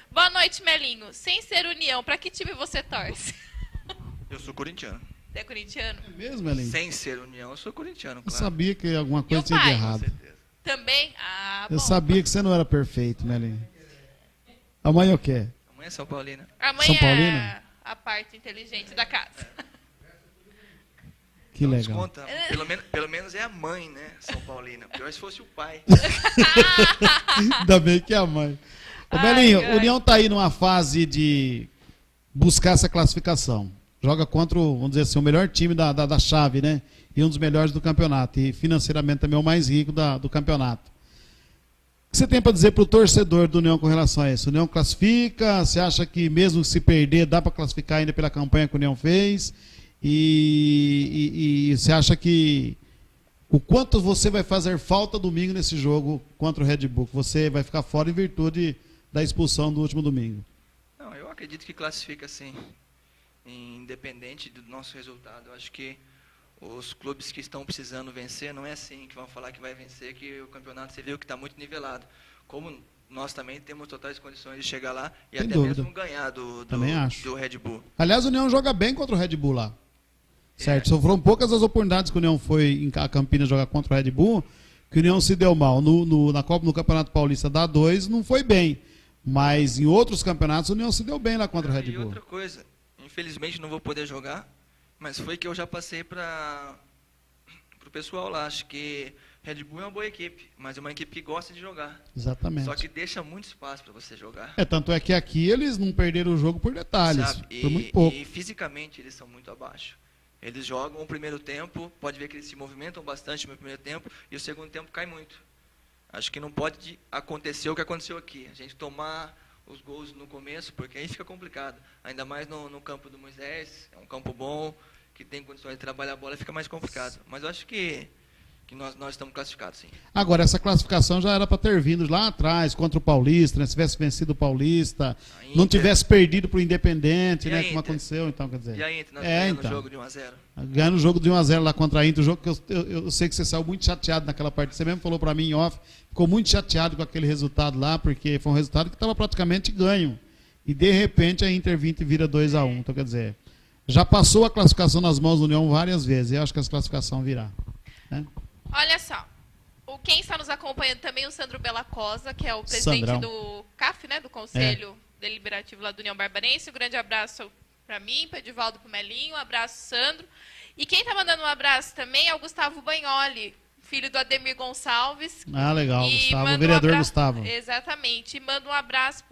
Boa noite, Melinho. Sem ser União, para que time você torce? Eu sou corintiano. Você é corintiano? É mesmo, Elinho? Sem ser União, eu sou corintiano, Eu claro. sabia que alguma E coisa o tinha de pai? Com errado. certeza. Também? Ah, bom. Eu sabia que você não era perfeito, Melinho. Amanhã o quê? Amanhã é São Paulina. Amanhã São Paulina? a parte inteligente da casa. Que Não legal. desconta. Pelo menos é a mãe, né? São Paulina. Pior se fosse o pai. Ainda bem que é a mãe. Ô, Ai, Belinho, ai. o União está aí numa fase de buscar essa classificação. Joga contra, vamos dizer assim, o melhor time da chave, né? E um dos melhores do campeonato. E financeiramente também é o mais rico do campeonato. O que você tem para dizer para o torcedor do União com relação a isso? O União classifica? Você acha que mesmo se perder, dá para classificar ainda pela campanha que o União fez? E você acha que o quanto você vai fazer falta domingo nesse jogo contra o Red Bull? Você vai ficar fora em virtude da expulsão do último domingo. Não, eu acredito que classifica sim, independente do nosso resultado. Eu acho que os clubes que estão precisando vencer, não é assim que vão falar que vai vencer, que o campeonato você viu que está muito nivelado. Como nós também temos totais condições de chegar lá e Sem até dúvida. mesmo ganhar Também acho. do Red Bull. Aliás, o União joga bem contra o Red Bull lá. Certo? Foram poucas as oportunidades que o União foi em Campinas jogar contra o Red Bull, que o União se deu mal. No Campeonato Paulista da A2 não foi bem. Mas em outros campeonatos o União se deu bem lá contra o Red E Bull. outra coisa, infelizmente não vou poder jogar, mas foi que eu já passei para o pessoal lá. Acho que Red Bull é uma boa equipe, mas é uma equipe que gosta de jogar. Exatamente. Só que deixa muito espaço para você jogar. Tanto é que aqui eles não perderam o jogo por detalhes, Sabe? por muito pouco. E fisicamente eles são muito abaixo. Eles jogam o primeiro tempo, pode ver que eles se movimentam bastante no primeiro tempo, e o segundo tempo cai muito. Acho que não pode acontecer o que aconteceu aqui. A gente tomar os gols no começo, porque aí fica complicado. Ainda mais no campo do Moisés, é um campo bom, que tem condições de trabalhar a bola, fica mais complicado. Mas eu acho que nós estamos classificados, sim. Agora, essa classificação já era para ter vindo lá atrás, contra o Paulista, né? Se tivesse vencido o Paulista, não tivesse perdido para o Independente, né? Como aconteceu, então, quer dizer. E a Inter, nós ganhamos o jogo de 1-0. Ganhando o jogo de 1-0 lá contra a Inter, o jogo que eu sei que você saiu muito chateado naquela partida. Você mesmo falou para mim em off, ficou muito chateado com aquele resultado lá, porque foi um resultado que estava praticamente ganho. E de repente a Inter vira 2-1. Então, quer dizer, já passou a classificação nas mãos do União várias vezes. Eu acho que a classificação virá. Né? Olha só, quem está nos acompanhando também é o Sandro Bellacosa, que é o presidente Sandrão. do CAF, né, do Conselho Deliberativo lá do União Barbarense. Um grande abraço para mim, para Edivaldo, para o Melinho, um abraço, Sandro. E quem está mandando um abraço também é o Gustavo Banholi, filho do Ademir Gonçalves. Ah, legal, E Gustavo, manda o vereador abraço, Gustavo. Exatamente, e manda um abraço,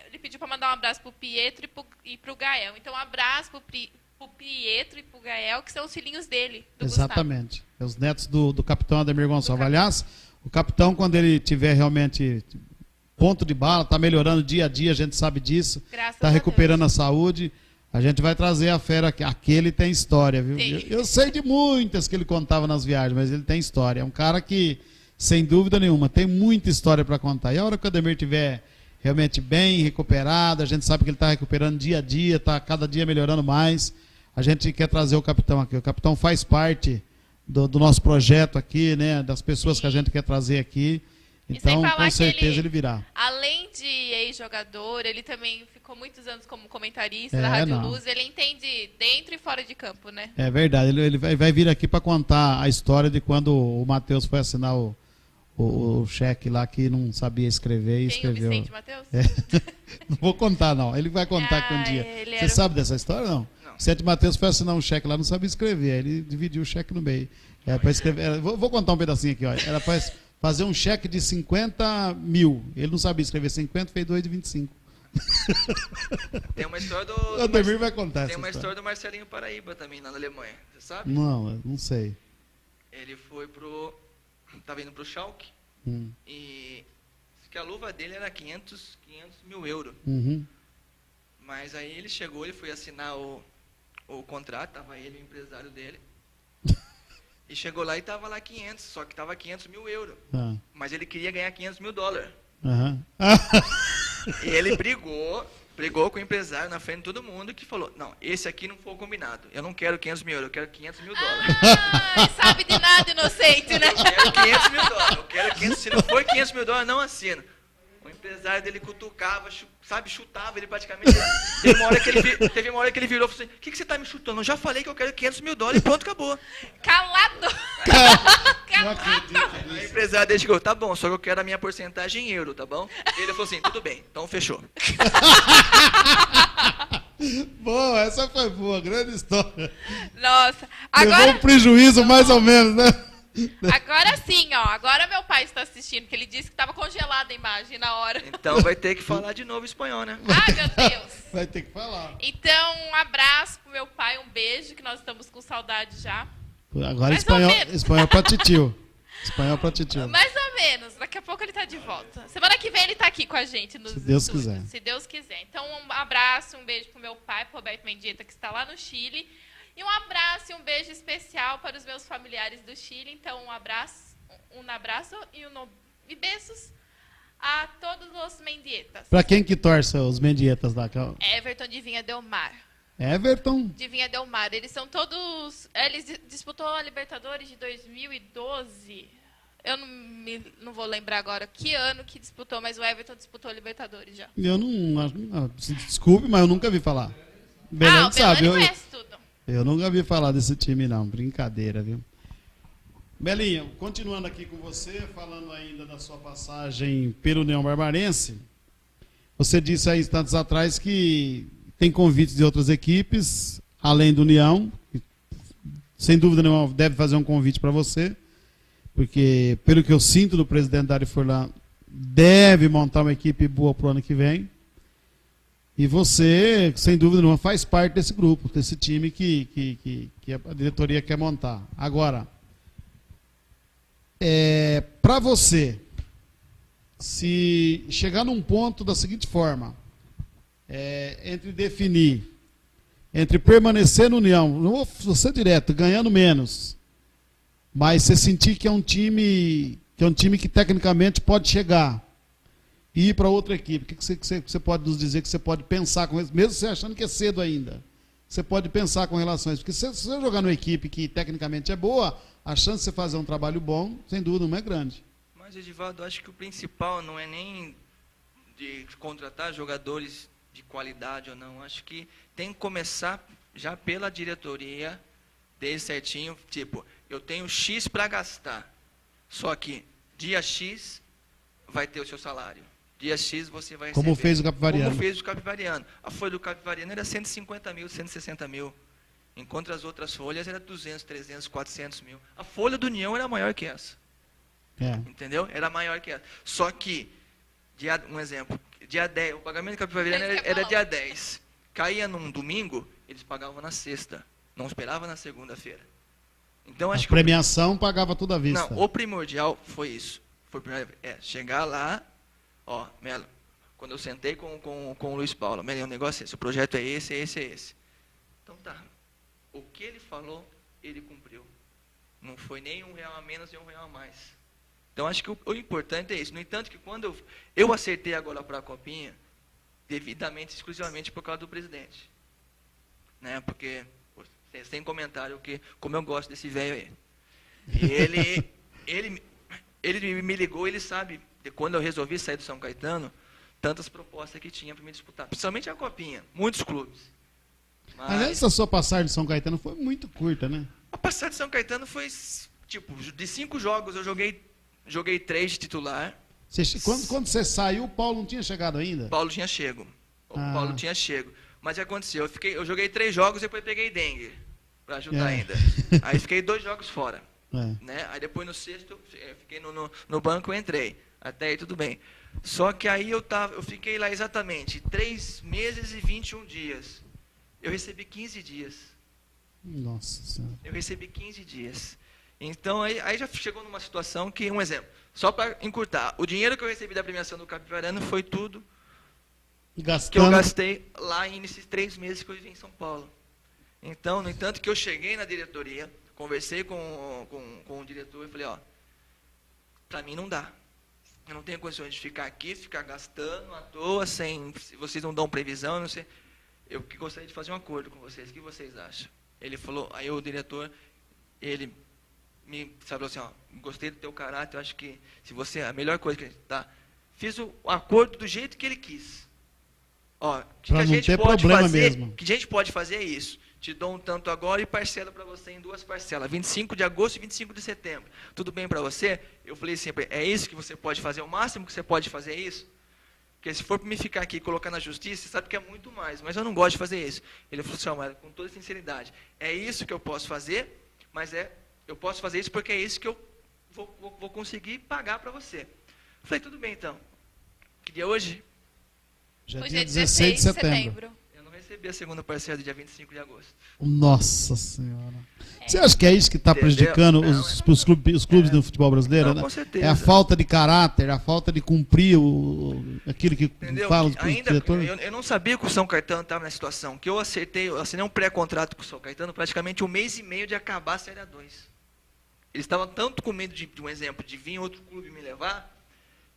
ele pediu para mandar um abraço para o Pietro e para o Gael. Então, um abraço para o Pietro e para o Gael, que são os filhinhos dele, do Exatamente. É os netos do capitão Ademir Gonçalves. capitão. Aliás, o capitão, quando ele tiver realmente ponto de bala, está melhorando dia a dia, a gente sabe disso. Graças Está a recuperando Deus. a saúde. A gente vai trazer a fera aqui. Aquele tem história, viu? Tem. Eu sei de muitas que ele contava nas viagens, mas ele tem história. É um cara que, sem dúvida nenhuma, tem muita história para contar. E a hora que o Ademir estiver realmente bem recuperado, a gente sabe que ele está recuperando dia a dia, está cada dia melhorando mais. A gente quer trazer o capitão aqui. O capitão faz parte do nosso projeto aqui, né? Das pessoas que a gente quer trazer aqui. E Então, sem falar com que certeza ele virá. Além de ex-jogador, ele também ficou muitos anos como comentarista É, da Rádio não. Luz. Ele entende dentro e fora de campo, né? É verdade. Ele vai vir aqui para contar a história de quando o Matheus foi assinar o cheque lá que não sabia escrever e Tem o escreveu. Vicente Matheus? Não vou contar, não. Ele vai contar aqui um dia. ele Você era- sabe dessa história, não? Não. Vicente Matheus foi assinar um cheque lá, não sabia escrever. Aí ele dividiu o cheque no meio. Para escrever. Vou contar um pedacinho aqui, ó. Era para fazer um cheque de 50 mil. Ele não sabia escrever 50, fez 2 de 25. Tem uma história O Ademir vai contar Tem essa uma história. história do Marcelinho Paraíba também, lá na Alemanha. Você sabe? Não, eu não sei. Ele foi Tava indo pro Schalke. Hum. E diz que a luva dele era 500 mil euros. Uhum. Mas aí ele chegou, ele foi assinar o contrato, tava ele e o empresário dele. E chegou lá e tava lá 500, só que tava 500 mil euros. Ah. Mas ele queria ganhar 500 mil dólares. Aham. E ele brigou com o empresário na frente de todo mundo que falou, não, esse aqui não foi o combinado. Eu não quero 500 mil euros, eu quero 500 mil dólares. Ah, sabe de nada, inocente, né? Eu quero 500 mil dólares. Eu quero 500, se não for 500 mil dólares, não assino. O empresário dele cutucava, chutava ele praticamente. Teve uma hora que ele virou e falou assim, o que você está me chutando? Eu já falei que eu quero 500 mil dólares e pronto, acabou. Calado! Não acredito Aí o nisso. empresário dele chegou, tá bom, só que eu quero a minha porcentagem em euro, tá bom? Ele falou assim, tudo bem, então fechou. Boa, essa foi boa, grande história. Nossa, Levou agora, um prejuízo mais ou menos, né? agora sim, ó. Agora meu pai está assistindo, que ele disse que estava congelada a imagem na hora. Então vai ter que falar de novo espanhol, né? Ai, meu Deus. Vai ter que falar. Então, um abraço pro meu pai, um beijo, que nós estamos com saudade já. Agora Mais ou menos. espanhol pra titio. Espanhol pra titio. Mais ou menos, daqui a pouco ele tá de volta. Semana que vem ele tá aqui com a gente. Se Deus estúdios, quiser. Se Deus quiser. Então, um abraço, um beijo pro meu pai, pro Roberto Mendieta, que está lá no Chile. E um abraço e um beijo especial para os meus familiares do Chile. Então, um abraço e beijos a todos os Mendietas. Pra quem que torce os Mendietas lá? Everton de Vinha Del Mar. Everton? De Vinha Del Mar. Eles são todos... Eles disputou a Libertadores de 2012. Eu não vou lembrar agora que ano que disputou, mas o Everton disputou a Libertadores já. Eu não... Desculpe, mas eu nunca vi falar. O Belém sabe. Belém conhece tudo. Eu nunca vi falar desse time, não. Brincadeira, viu? Belinha, continuando aqui com você, falando ainda da sua passagem pelo União Barbarense, você disse aí instantes atrás que tem convites de outras equipes, além do União, que, sem dúvida nenhuma deve fazer um convite para você, porque, pelo que eu sinto do presidente Dário Furlan, deve montar uma equipe boa para o ano que vem. E você, sem dúvida nenhuma, faz parte desse grupo, desse time que a diretoria quer montar. Agora, para você, se chegar num ponto da seguinte forma, entre definir, entre permanecer no União, não vou ser direto, ganhando menos, mas você sentir que é um time que tecnicamente pode chegar e ir para outra equipe, o que você pode nos dizer que você pode pensar com isso, mesmo você achando que é cedo ainda? Você pode pensar com relação a isso, porque se você jogar numa equipe que tecnicamente é boa, a chance de você fazer um trabalho bom, sem dúvida, não é grande. Mas, Edivaldo, acho que o principal não é nem de contratar jogadores de qualidade ou não. Acho que tem que começar já pela diretoria, desde certinho, tipo, eu tenho X para gastar, só que dia X vai ter o seu salário. Dia X você vai receber. Como fez o Capivariano. Como fez o Capivariano. A folha do Capivariano era 150 mil, 160 mil. Enquanto as outras folhas era 200, 300, 400 mil. A folha do União era maior que essa. Entendeu? Era maior que essa. Só que, um exemplo, dia 10, o pagamento do Capivariano era dia 10. Caía num domingo, eles pagavam na sexta. Não esperavam na segunda-feira. Então, acho a premiação pagava tudo à vista. Não, o primordial foi isso. Foi chegar lá, ó, Melo, quando eu sentei com o Luiz Paulo, Melo, o negócio é esse, o projeto é esse, é esse, é esse. Então tá, o que ele falou, ele cumpriu. Não foi nem R$1 a menos e R$1 a mais. Então acho que o importante é isso. No entanto, que quando eu acertei agora para a Copinha, devidamente, exclusivamente por causa do presidente. Né? Porque, sem comentário, como eu gosto desse velho aí. E ele me ligou, ele sabe, de quando eu resolvi sair do São Caetano, tantas propostas que tinha para me disputar. Principalmente a Copinha, muitos clubes. Aliás, essa sua passagem de São Caetano foi muito curta, né? A passagem de São Caetano foi, tipo, de 5 jogos eu joguei 3 de titular. Quando você saiu, o Paulo não tinha chegado ainda? Paulo tinha chego. Paulo tinha chego. Mas o que aconteceu? Eu joguei 3 jogos e depois peguei dengue, para ajudar ainda. Aí fiquei 2 jogos fora. Né? Aí depois no sexto, fiquei no banco e entrei. Até aí tudo bem. Só que aí eu fiquei lá exatamente 3 meses e 21 dias. Eu recebi 15 dias. Nossa Senhora. Eu recebi 15 dias. Então aí já chegou numa situação que, um exemplo, só para encurtar, o dinheiro que eu recebi da premiação do Capivariano foi tudo que eu gastei lá nesses 3 meses que eu vivi em São Paulo. Então, no entanto que eu cheguei na diretoria, conversei com o diretor e falei, ó, para mim não dá. Eu não tenho condições de ficar aqui, ficar gastando à toa, se vocês não dão previsão, não sei. Eu gostaria de fazer um acordo com vocês, o que vocês acham? Ele falou, aí o diretor, ele me falou assim, ó, gostei do teu caráter, eu acho que se você, a melhor coisa que tá, fiz o acordo do jeito que ele quis. Ó, o que a gente pode fazer, que a gente pode fazer é isso. Te dou um tanto agora e parcela para você em 2 parcelas, 25 de agosto e 25 de setembro. Tudo bem para você? Eu falei sempre, é isso que você pode fazer? O máximo que você pode fazer é isso? Porque se for para me ficar aqui e colocar na justiça, você sabe que é muito mais, mas eu não gosto de fazer isso. Ele falou assim, mas com toda sinceridade, é isso que eu posso fazer, mas eu posso fazer isso porque é isso que eu vou conseguir pagar para você. Eu falei, tudo bem então. Que dia é hoje? Já é dia 16 de setembro. Eu não recebi a segunda parcela do dia 25 de agosto. Nossa Senhora. Você acha que é isso que está prejudicando os clubes do futebol brasileiro? Não, né? Com certeza. É a falta de caráter, a falta de cumprir aquilo que fala o diretor? Eu não sabia que o São Caetano estava na situação, que eu assinei um pré-contrato com o São Caetano praticamente 1 mês e meio de acabar a Série A2. Eles estavam tanto com medo de um exemplo, de vir outro clube me levar,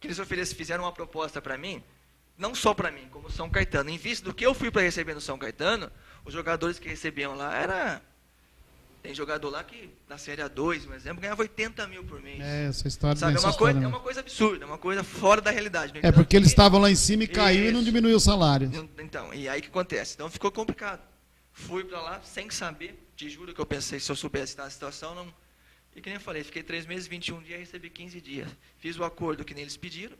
que eles fizeram uma proposta para mim, não só para mim, como São Caetano. Em vista do que eu fui para receber no São Caetano, os jogadores que recebiam lá tem jogador lá que, na Série A2, um exemplo, ganhava 80 mil por mês. Essa história, sabe, é uma coisa absurda, é uma coisa fora da realidade. É porque eles estavam lá em cima e caiu e não diminuiu o salário. Então, e aí o que acontece? Então ficou complicado. Fui para lá sem saber, te juro que eu pensei, se eu soubesse estar na situação, não... E que nem eu falei, fiquei 3 meses, 21 dias, recebi 15 dias. Fiz o acordo que nem eles pediram,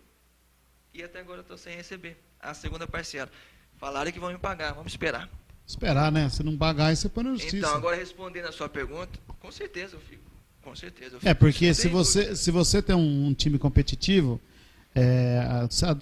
e até agora estou sem receber a segunda parcela. Falaram que vão me pagar, vamos esperar. Esperar, né? Se não pagar, aí você põe na justiça. Então, agora respondendo a sua pergunta, com certeza eu fico. Com certeza eu fico. É, porque se você tem um time competitivo,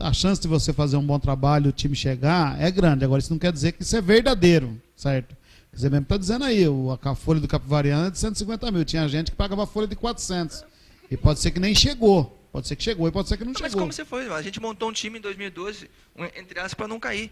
a chance de você fazer um bom trabalho, o time chegar, é grande. Agora, isso não quer dizer que isso é verdadeiro, certo? Você mesmo está dizendo aí, a folha do Capivariano é de 150 mil. Tinha gente que pagava a folha de 400. E pode ser que nem chegou. Pode ser que chegou e pode ser que não chegou. Mas como você foi? A gente montou um time em 2012, entre aspas, para não cair.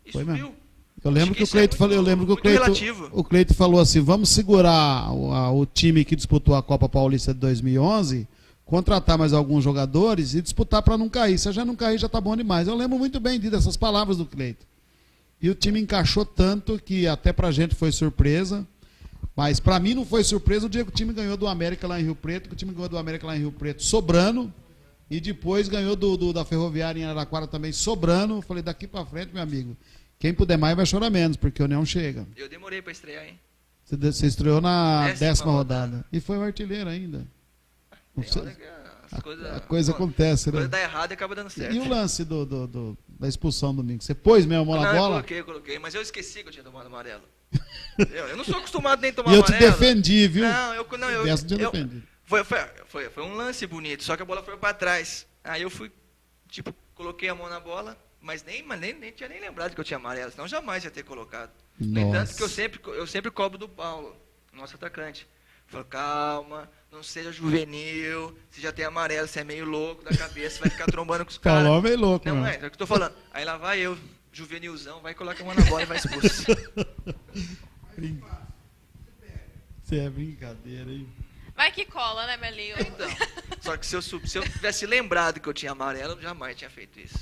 E Foi subiu. mesmo. Eu lembro Acho que o isso é Cleito falou, eu muito- lembro que muito relativo. o Cleito falou assim, vamos segurar o time que disputou a Copa Paulista de 2011, contratar mais alguns jogadores e disputar para não cair. Se já não cair, já tá bom demais. Eu lembro muito bem dessas palavras do Cleito. E o time encaixou tanto que até pra gente foi surpresa. Mas pra mim não foi surpresa o dia que o time ganhou do América lá em Rio Preto, que o time ganhou do América lá em Rio Preto sobrando. E depois ganhou da Ferroviária em Araraquara também sobrando. Falei, daqui pra frente, meu amigo, quem puder mais vai chorar menos, porque o União chega. Eu demorei para estrear, hein? Você estreou na 10ª 10ª rodada. E foi o artilheiro ainda. Tem hora que as coisas... A coisa acontece, né? Coisa dá errado e acaba dando certo. E o lance da expulsão domingo? Você pôs mesmo a mão na Não, bola? eu coloquei, mas eu esqueci que eu tinha tomado amarelo. Eu não sou acostumado nem a tomar E eu te amarelo. defendi, viu? Não, Dessa eu te defendi. Foi um lance bonito, só que a bola foi para trás. Aí eu fui, tipo, coloquei a mão na bola, mas nem tinha nem lembrado que eu tinha amarelo, senão jamais ia ter colocado. No entanto, que eu sempre cobro do Paulo, nosso atacante. Falei, calma, não seja juvenil, você já tem amarelo, você é meio louco da cabeça, vai ficar trombando com os caras. Falou meio louco, Não mano. é o que eu tô falando. Aí lá vai eu, juvenilzão, vai colocar a mão na bola e vai expulso. Você é brincadeira, hein? Vai que cola, né, Melinho? Então, só que se eu tivesse lembrado que eu tinha amarelo, eu jamais tinha feito isso.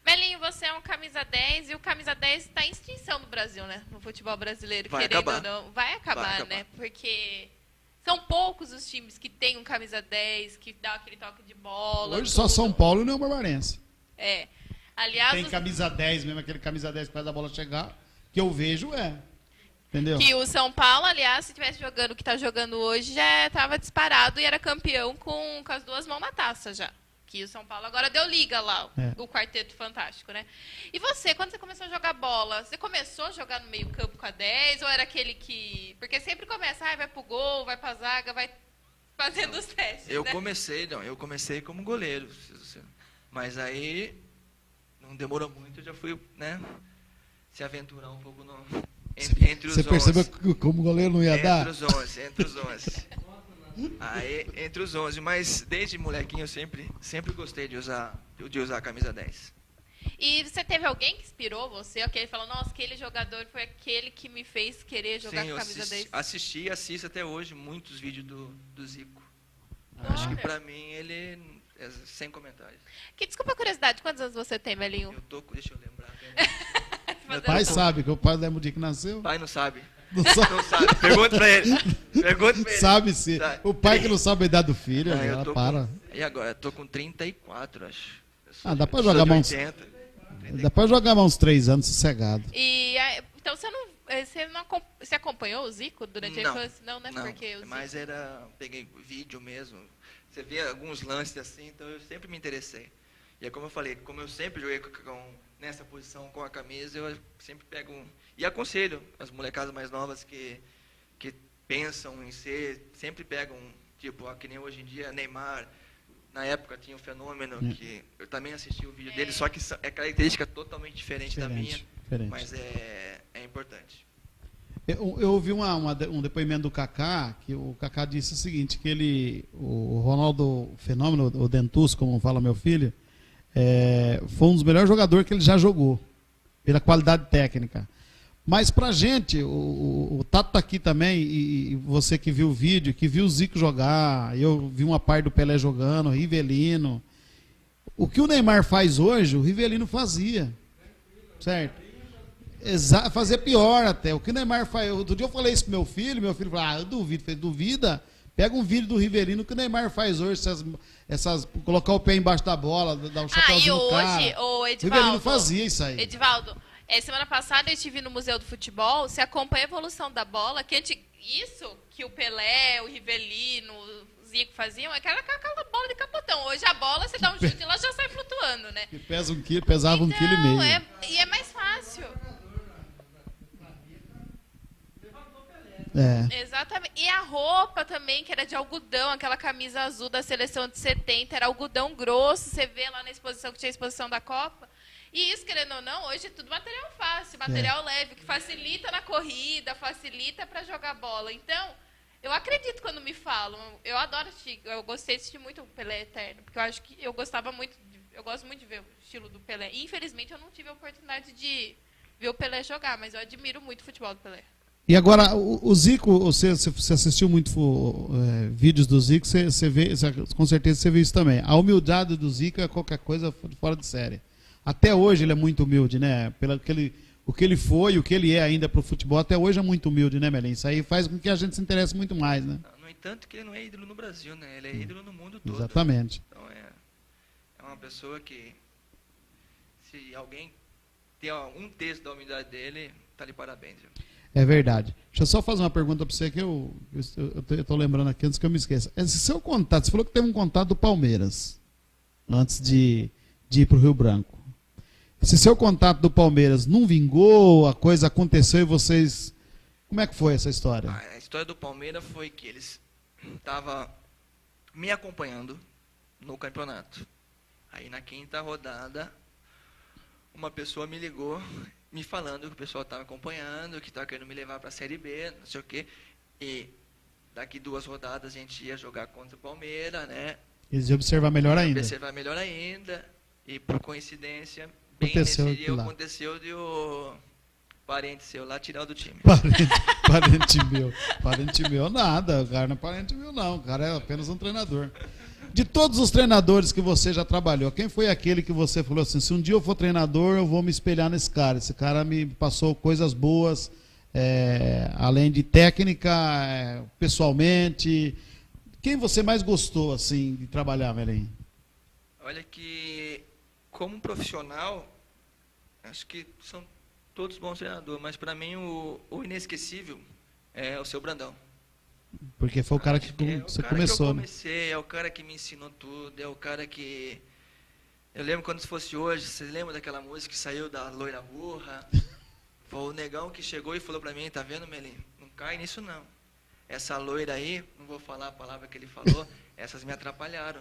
Melinho, você é um camisa 10 e o camisa 10 está em extinção no Brasil, né? No futebol brasileiro, Vai querendo acabar. ou não. Vai acabar, né? Porque são poucos os times que têm um camisa 10, que dá aquele toque de bola. Hoje só tudo. São Paulo e União Barbarense. É. Aliás, Tem camisa 10 mesmo, aquele camisa 10 que faz a bola chegar, que eu vejo Entendeu? que o São Paulo, aliás, se estivesse jogando o que está jogando hoje, já estava disparado e era campeão com as duas mãos na taça já. Que o São Paulo agora deu liga lá, o Quarteto Fantástico, né? E você, quando você começou a jogar bola, você começou a jogar no meio campo com a 10 ou era aquele que... Porque sempre começa, vai pro gol, vai pra zaga, vai fazendo os testes, Eu né? comecei como goleiro. Mas aí, não demorou muito, eu já fui, né, se aventurar um pouco entre os 11. Você percebeu que como goleiro não ia dar? Entre os 11. Aí, entre os 11, mas desde molequinho eu sempre gostei de usar a camisa 10. E você teve alguém que inspirou você? Aquele falou, nossa, aquele jogador foi aquele que me fez querer jogar Sim, com eu a camisa 10. assisti e assisto até hoje muitos vídeos do Zico. Ah. Acho que pra mim ele é sem comentários. Que, desculpa a curiosidade, quantos anos você tem, Melinho? Deixa eu lembrar. O pai sabe que o pai lembra o dia que nasceu? O pai não sabe. Não sabe. Não sabe. Pergunta pra ele. Sabe sim. Sabe. O pai que não sabe a idade do filho, Não, ela para. E agora? Eu tô com 34, acho. Dá pra eu sou jogar de uns... 80. Dá pra jogar mais uns 3 anos sossegado. E então você acompanhou o Zico durante a infância? Não, né? Porque o Zico... Mas peguei vídeo mesmo. Você vê alguns lances assim, então eu sempre me interessei. E é como eu falei, como eu sempre joguei nessa posição com a camisa, eu sempre pego e aconselho as molecadas mais novas que pensam em ser, sempre pegam, tipo, que nem hoje em dia, Neymar. Na época tinha um fenômeno que eu também assisti o vídeo dele, só que é característica totalmente diferente da minha, mas é importante. Eu ouvi um depoimento do Kaká, que o Kaká disse o seguinte, que o Ronaldo Fenômeno, o Dentus, como fala meu filho, foi um dos melhores jogadores que ele já jogou, pela qualidade técnica. Mas pra gente, o Tato tá aqui também, e você que viu o vídeo, que viu o Zico jogar, eu vi uma parte do Pelé jogando, o Rivelino. O que o Neymar faz hoje, o Rivelino fazia. Certo? Fazer pior até. O que o Neymar faz. Outro dia eu falei isso pro meu filho falou, eu duvido. Falei, duvida? Pega um vídeo do Rivelino, o que o Neymar faz hoje, colocar o pé embaixo da bola, dar um chapéuzinho no cara. E hoje, o Edivaldo... O Rivelino fazia isso aí. Edivaldo, semana passada eu estive no Museu do Futebol, você acompanha a evolução da bola, isso que o Pelé, o Rivelino, o Zico faziam, aquela bola de capotão. Hoje a bola, você dá um chute e ela já sai flutuando, né? Que pesava 1,5 kg. E é mais fácil. Exatamente. E a roupa também, que era de algodão, aquela camisa azul da seleção de 70, era algodão grosso, você vê lá na exposição, que tinha a exposição da Copa. E isso, querendo ou não, hoje é tudo material fácil, material leve, que facilita na corrida, facilita para jogar bola. Então, eu acredito quando me falam, eu adoro assistir, eu gostei de assistir muito o Pelé Eterno, porque eu acho que eu gosto muito de ver o estilo do Pelé. E, infelizmente, eu não tive a oportunidade de ver o Pelé jogar, mas eu admiro muito o futebol do Pelé. E agora, o Zico, você assistiu muito vídeos do Zico, você vê, com certeza você viu isso também. A humildade do Zico é qualquer coisa fora de série. Até hoje ele é muito humilde, né? O que ele foi, o que ele é ainda pro futebol, até hoje é muito humilde, né, Melim? Isso aí faz com que a gente se interesse muito mais, né? No entanto, que ele não é ídolo no Brasil, né? Ele é ídolo no mundo todo. Exatamente. Então é uma pessoa que, se alguém tem um terço da humildade dele, tá de parabéns. Viu? É verdade. Deixa eu só fazer uma pergunta para você que eu tô lembrando aqui antes que eu me esqueça. Esse seu contato, você falou que teve um contato do Palmeiras antes de ir para o Rio Branco. Esse seu contato do Palmeiras não vingou, a coisa aconteceu e vocês... Como é que foi essa história? A história do Palmeiras foi que eles estavam me acompanhando no campeonato. Aí na quinta rodada, uma pessoa me ligou me falando que o pessoal estava acompanhando, que estava querendo me levar para a Série B, não sei o quê. E daqui 2 rodadas a gente ia jogar contra o Palmeiras, né? Eles iam observar melhor ainda. Observar melhor ainda. E por coincidência, bem nesse dia aconteceu de o parente seu lá tirar do time. Parente meu nada, o cara não é parente meu não, o cara é apenas um treinador. De todos os treinadores que você já trabalhou, quem foi aquele que você falou assim, se um dia eu for treinador, eu vou me espelhar nesse cara, esse cara me passou coisas boas, além de técnica, pessoalmente, quem você mais gostou assim de trabalhar, Melim? Olha que, como profissional, acho que são todos bons treinadores, mas para mim o inesquecível é o seu Brandão. Porque foi o cara que você começou. Eu comecei, é o cara que me ensinou tudo, é o cara que... Eu lembro quando se fosse hoje, você lembra daquela música que saiu da Loira Burra? Foi o negão que chegou e falou pra mim, tá vendo, Melim? Não cai nisso não. Essa loira aí, não vou falar a palavra que ele falou, essas me atrapalharam.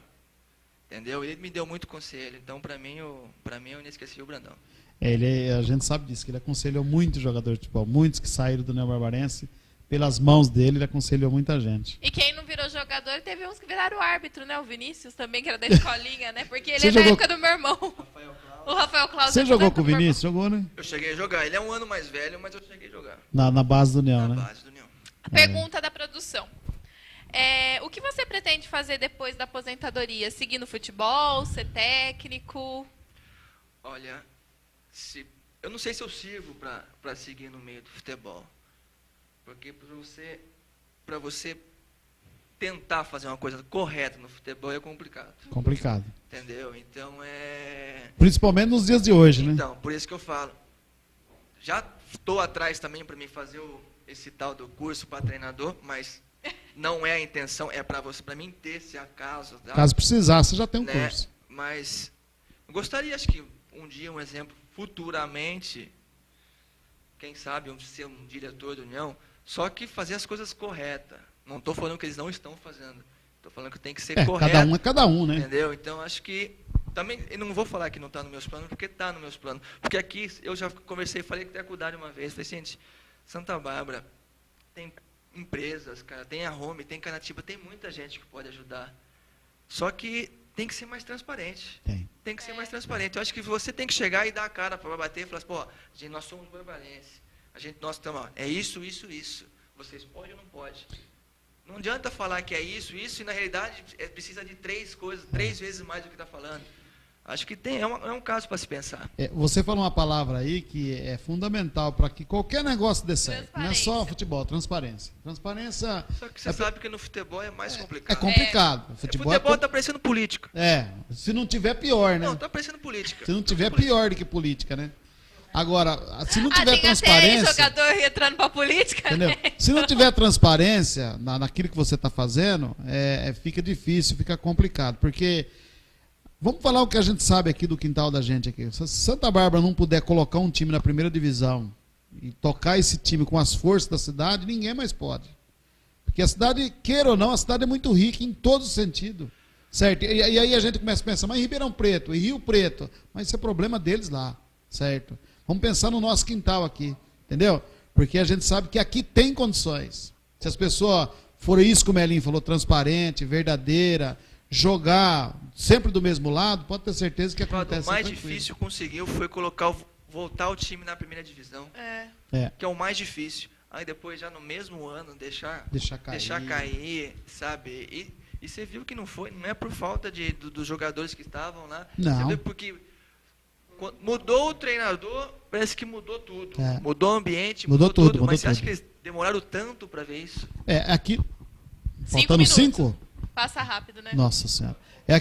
Entendeu? Ele me deu muito conselho, então pra mim eu inesqueci o Brandão. A gente sabe disso, que ele aconselhou muitos jogadores de futebol, muitos que saíram do Neo Barbarense. Pelas mãos dele, ele aconselhou muita gente. E quem não virou jogador, teve uns que viraram árbitro, né? O Vinícius também, que era da escolinha, né? Porque ele da época do meu irmão. O Rafael Claus. Você jogou com o Vinícius? Jogou, né? Eu cheguei a jogar. Ele é um ano mais velho, mas eu cheguei a jogar. Na base do Neon, né? Na base do Neon. A pergunta da produção. O que você pretende fazer depois da aposentadoria? Seguir no futebol? Ser técnico? Olha, eu não sei se eu sirvo para seguir no meio do futebol. Porque para você tentar fazer uma coisa correta no futebol é complicado. Complicado. Entendeu? Então Principalmente nos dias de hoje, né? Então, por isso que eu falo. Já estou atrás também para mim fazer esse tal do curso para treinador, mas não é a intenção, é para mim ter, se acaso. Tá? Caso precisar, você já tem um curso. Mas eu gostaria, acho que um dia, um exemplo, futuramente, quem sabe, ser um diretor da União, só que fazer as coisas corretas. Não estou falando que eles não estão fazendo. Estou falando que tem que ser correto. Cada um é cada um, né? Entendeu? Então, acho que... Também, eu não vou falar que não está nos meus planos, porque está nos meus planos. Porque aqui, eu já conversei, falei com a Dário uma vez. Falei, gente, Santa Bárbara tem empresas, cara, tem a Home, tem Canatiba, tem muita gente que pode ajudar. Só que tem que ser mais transparente. Tem que ser mais transparente. Eu acho que você tem que chegar e dar a cara para bater e falar assim, pô, gente, nós somos barbarenses. Nós estamos, é isso. Vocês podem ou não podem? Não adianta falar que é isso, e na realidade precisa de 3 coisas, 3 vezes mais do que está falando. Acho que é um caso para se pensar. Você falou uma palavra aí que é fundamental para que qualquer negócio dê certo. Não é só futebol, transparência. Transparência... Só que você sabe que no futebol é mais complicado. É complicado. Futebol está parecendo política. Se não tiver pior, né? Não, está parecendo política. Se não tiver pior do que política, né? Agora, se não tiver transparência... Tem jogador entrando para política, entendeu? Né? Se não tiver transparência naquilo que você está fazendo, fica difícil, fica complicado. Porque, vamos falar o que a gente sabe aqui do quintal da gente aqui. Se Santa Bárbara não puder colocar um time na primeira divisão e tocar esse time com as forças da cidade, ninguém mais pode. Porque a cidade, queira ou não, a cidade é muito rica em todos os sentidos. Certo? E aí a gente começa a pensar, mas Ribeirão Preto, e Rio Preto, mas isso é problema deles lá, certo? Vamos pensar no nosso quintal aqui, entendeu? Porque a gente sabe que aqui tem condições. Se as pessoas forem isso que o Melim falou, transparente, verdadeira, jogar sempre do mesmo lado, pode ter certeza que acontece. O mais difícil conseguiu foi colocar voltar o time na primeira divisão, que é o mais difícil. Aí depois, já no mesmo ano, deixar cair, sabe? E você viu que não é por falta dos jogadores que estavam lá. Não. Você viu porque mudou o treinador, parece que mudou tudo. Mudou o ambiente, mudou tudo. Mas você acha que eles demoraram tanto para ver isso? Aqui... 5 Faltando minutos. 5? Passa rápido, né? Nossa Senhora. É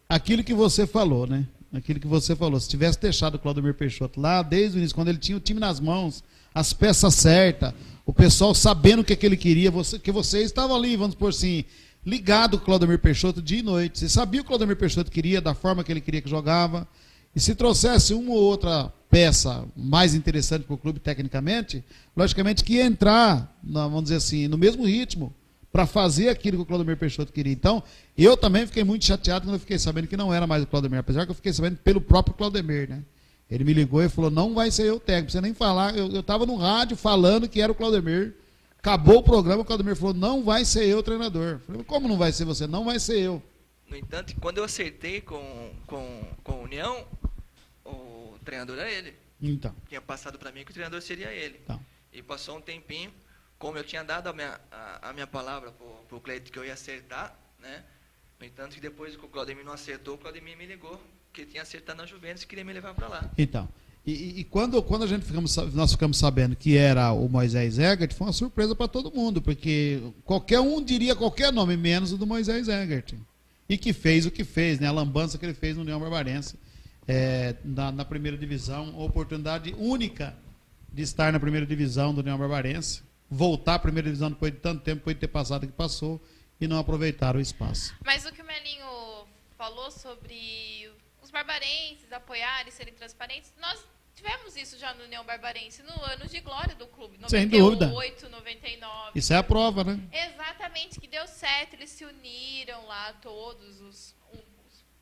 aquilo que você falou, né? Aquilo que você falou. Se tivesse deixado o Claudemir Peixoto lá, desde o início, quando ele tinha o time nas mãos, as peças certas, o pessoal sabendo o que ele queria, que você estava ali, vamos por assim, ligado com o Claudemir Peixoto dia e noite. Você sabia o que o Claudemir Peixoto queria, da forma que ele queria que jogava. E se trouxesse uma ou outra peça mais interessante para o clube tecnicamente, logicamente que ia entrar, vamos dizer assim, no mesmo ritmo, para fazer aquilo que o Claudemir Peixoto queria. Então, eu também fiquei muito chateado quando eu fiquei sabendo que não era mais o Claudemir, apesar que eu fiquei sabendo pelo próprio Claudemir, né? Ele me ligou e falou, não vai ser eu o técnico, não precisa nem falar. Eu estava no rádio falando que era o Claudemir. Acabou o programa, o Claudemir falou, não vai ser eu o treinador. Eu falei, como não vai ser você? Não vai ser eu. No entanto, quando eu acertei com a União, o treinador era ele. Então. Tinha passado para mim que o treinador seria ele. Então. E passou um tempinho, como eu tinha dado a minha palavra para o Cleiton que eu ia acertar, né? No entanto, que depois que o Claudemir não acertou, o Claudemir me ligou, que ele tinha acertado na Juventus e queria me levar para lá. Então, e quando nós ficamos sabendo que era o Moisés Egert, foi uma surpresa para todo mundo, porque qualquer um diria qualquer nome, menos o do Moisés Egert. E que fez o que fez, né? A lambança que ele fez no União Barbarense, na primeira divisão, a oportunidade única de estar na primeira divisão do União Barbarense, voltar à primeira divisão depois de tanto tempo, depois de ter passado que passou, e não aproveitar o espaço. Mas o que o Melinho falou sobre os barbarenses apoiarem, serem transparentes, nós tivemos isso já no União Barbarense, no ano de glória do clube, 98, sem dúvida. 99. Isso é a prova, né? Exatamente, que deu certo, eles se uniram lá, todos os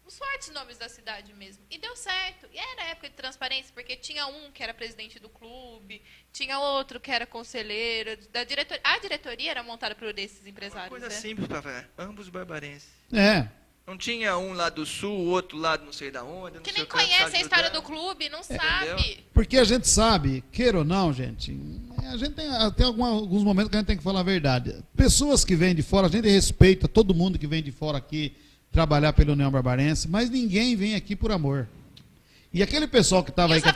fortes nomes da cidade mesmo. E deu certo. E era época de transparência, porque tinha um que era presidente do clube, tinha outro que era conselheiro, da diretoria. A diretoria era montada por esses empresários. Uma coisa simples para ver. Ambos barbarenses. Não tinha um lá do sul, o outro lado não sei da onde. Não que sei nem o que, conhece a história do clube, não sabe. Porque a gente sabe, queira ou não, gente, a gente tem alguns momentos que a gente tem que falar a verdade. Pessoas que vêm de fora, a gente respeita todo mundo que vem de fora aqui trabalhar pela União Barbarense, mas ninguém vem aqui por amor. E aquele pessoal que estava aí, que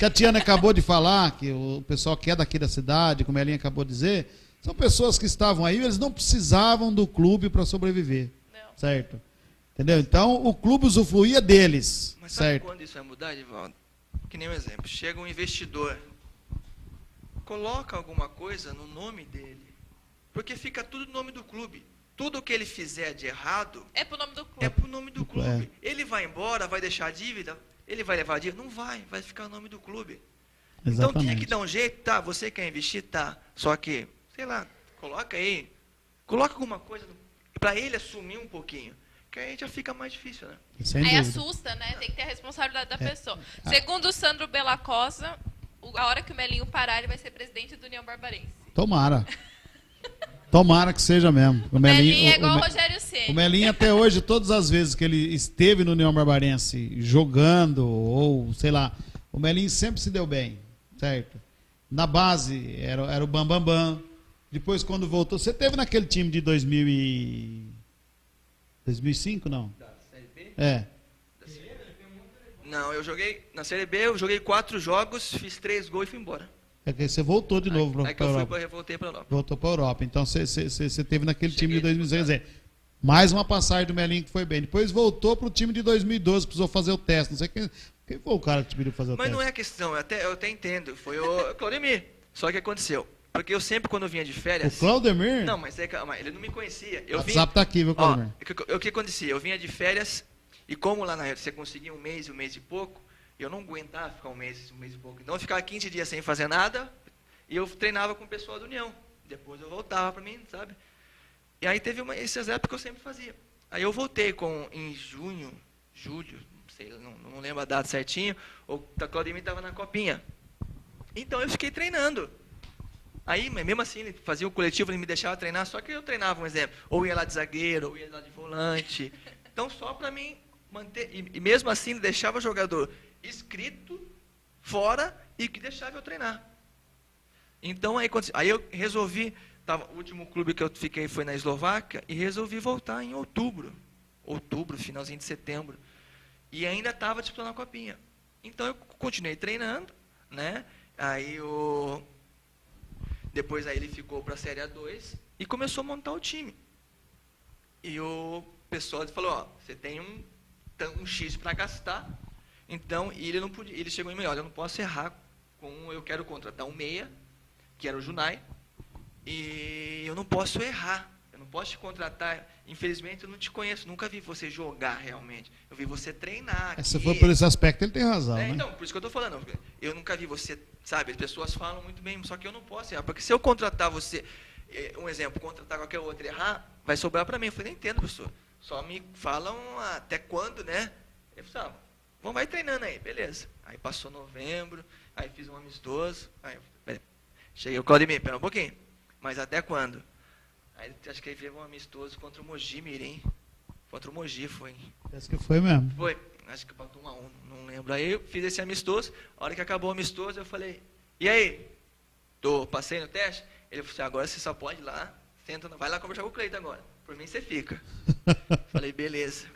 a Tiana acabou de falar, que o pessoal que é daqui da cidade, como a Elinha acabou de dizer, são pessoas que estavam aí, eles não precisavam do clube para sobreviver. Não. Certo? Entendeu? Então, o clube usufruía deles. Mas sabe certo? Quando isso vai mudar, Edivaldo? Que nem um exemplo. Chega um investidor, coloca alguma coisa no nome dele, porque fica tudo no nome do clube. Tudo que ele fizer de errado é pro nome do clube. É pro nome do clube. Ele vai embora, vai deixar a dívida, ele vai levar a dívida? Não vai ficar o nome do clube. Exatamente. Então tinha que dar um jeito, tá? Você quer investir? Tá. Só que, sei lá, coloca alguma coisa para ele assumir um pouquinho. Que aí já fica mais difícil, né? Aí assusta, né? Tem que ter a responsabilidade da pessoa. Segundo o Sandro Bellacosa, a hora que o Melinho parar, ele vai ser presidente do União Barbarense. Tomara. Tomara que seja mesmo. O Melinho é igual o Rogério Ceni. O Melinho até hoje, todas as vezes que ele esteve no União Barbarense jogando, ou sei lá, o Melinho sempre se deu bem, certo? Na base era o Bambambam. Bam, bam. Depois quando voltou, você teve naquele time de 2005, não? Da Série B? É. Não, eu joguei na Série B, eu joguei 4 jogos, fiz 3 gols e fui embora. É que você voltou de novo para a Europa. Voltei para a Europa. Voltou para a Europa. Então você teve naquele time de 2006. Mais uma passagem do Melinho que foi bem. Depois voltou para o time de 2012, precisou fazer o teste. Não sei quem foi o cara que te pediu fazer o teste. Mas não é questão, eu até entendo. Foi o Claudemir. Só que aconteceu. Porque eu sempre, quando eu vinha de férias... O Claudemir? Não, mas ele não me conhecia. O WhatsApp tá aqui, viu, Claudemir? O que acontecia? Eu vinha de férias e como lá na rede você conseguia um mês e pouco, eu não aguentava ficar um mês e pouco. Então eu ficava 15 dias sem fazer nada e eu treinava com o pessoal da União. Depois eu voltava para mim, sabe? E aí teve essas épocas que eu sempre fazia. Aí eu voltei em julho, não sei, não lembro a data certinho, o Claudemir estava na copinha. Então eu fiquei treinando. Aí, mesmo assim, ele fazia o coletivo, ele me deixava treinar, só que eu treinava, um exemplo, ou ia lá de zagueiro, ou ia lá de volante. Então, só para mim manter, e mesmo assim, ele deixava o jogador inscrito fora e que deixava eu treinar. Então, aí eu resolvi, o último clube que eu fiquei foi na Eslováquia, e resolvi voltar em outubro, finalzinho de setembro, e ainda estava disputando a copinha. Então, eu continuei treinando, né? Depois aí ele ficou para a Série A2 e começou a montar o time. E o pessoal falou, ó, você tem um X para gastar, então, e ele não podia, ele chegou em mim, olha, eu não posso errar eu quero contratar um meia, que era o Junai, e eu não posso errar, eu não posso te contratar, infelizmente eu não te conheço, nunca vi você jogar realmente, eu vi você treinar. Se for por esse aspecto, ele tem razão, né? Então, por isso que eu estou falando, eu nunca vi você, sabe, as pessoas falam muito bem, só que eu não posso errar, porque se eu contratar você, um exemplo, contratar qualquer outro e errar, vai sobrar para mim. Eu falei, não entendo, professor, só me falam até quando, né? Eu falei, vamos, vai treinando aí, beleza. Aí passou novembro, aí fiz um amistoso, aí cheguei, o Claudemir, pera um pouquinho, mas até quando? Aí acho que ele fez um amistoso contra o Mogi Mirim, contra o Mogi foi. Acho que foi mesmo. Foi, acho que bateu 1-1, não lembro. Aí eu fiz esse amistoso, a hora que acabou o amistoso, eu falei, e aí? Passei no teste? Ele falou assim, agora você só pode ir lá, senta, vai lá conversar com o Cleiton agora, por mim você fica. Falei, beleza.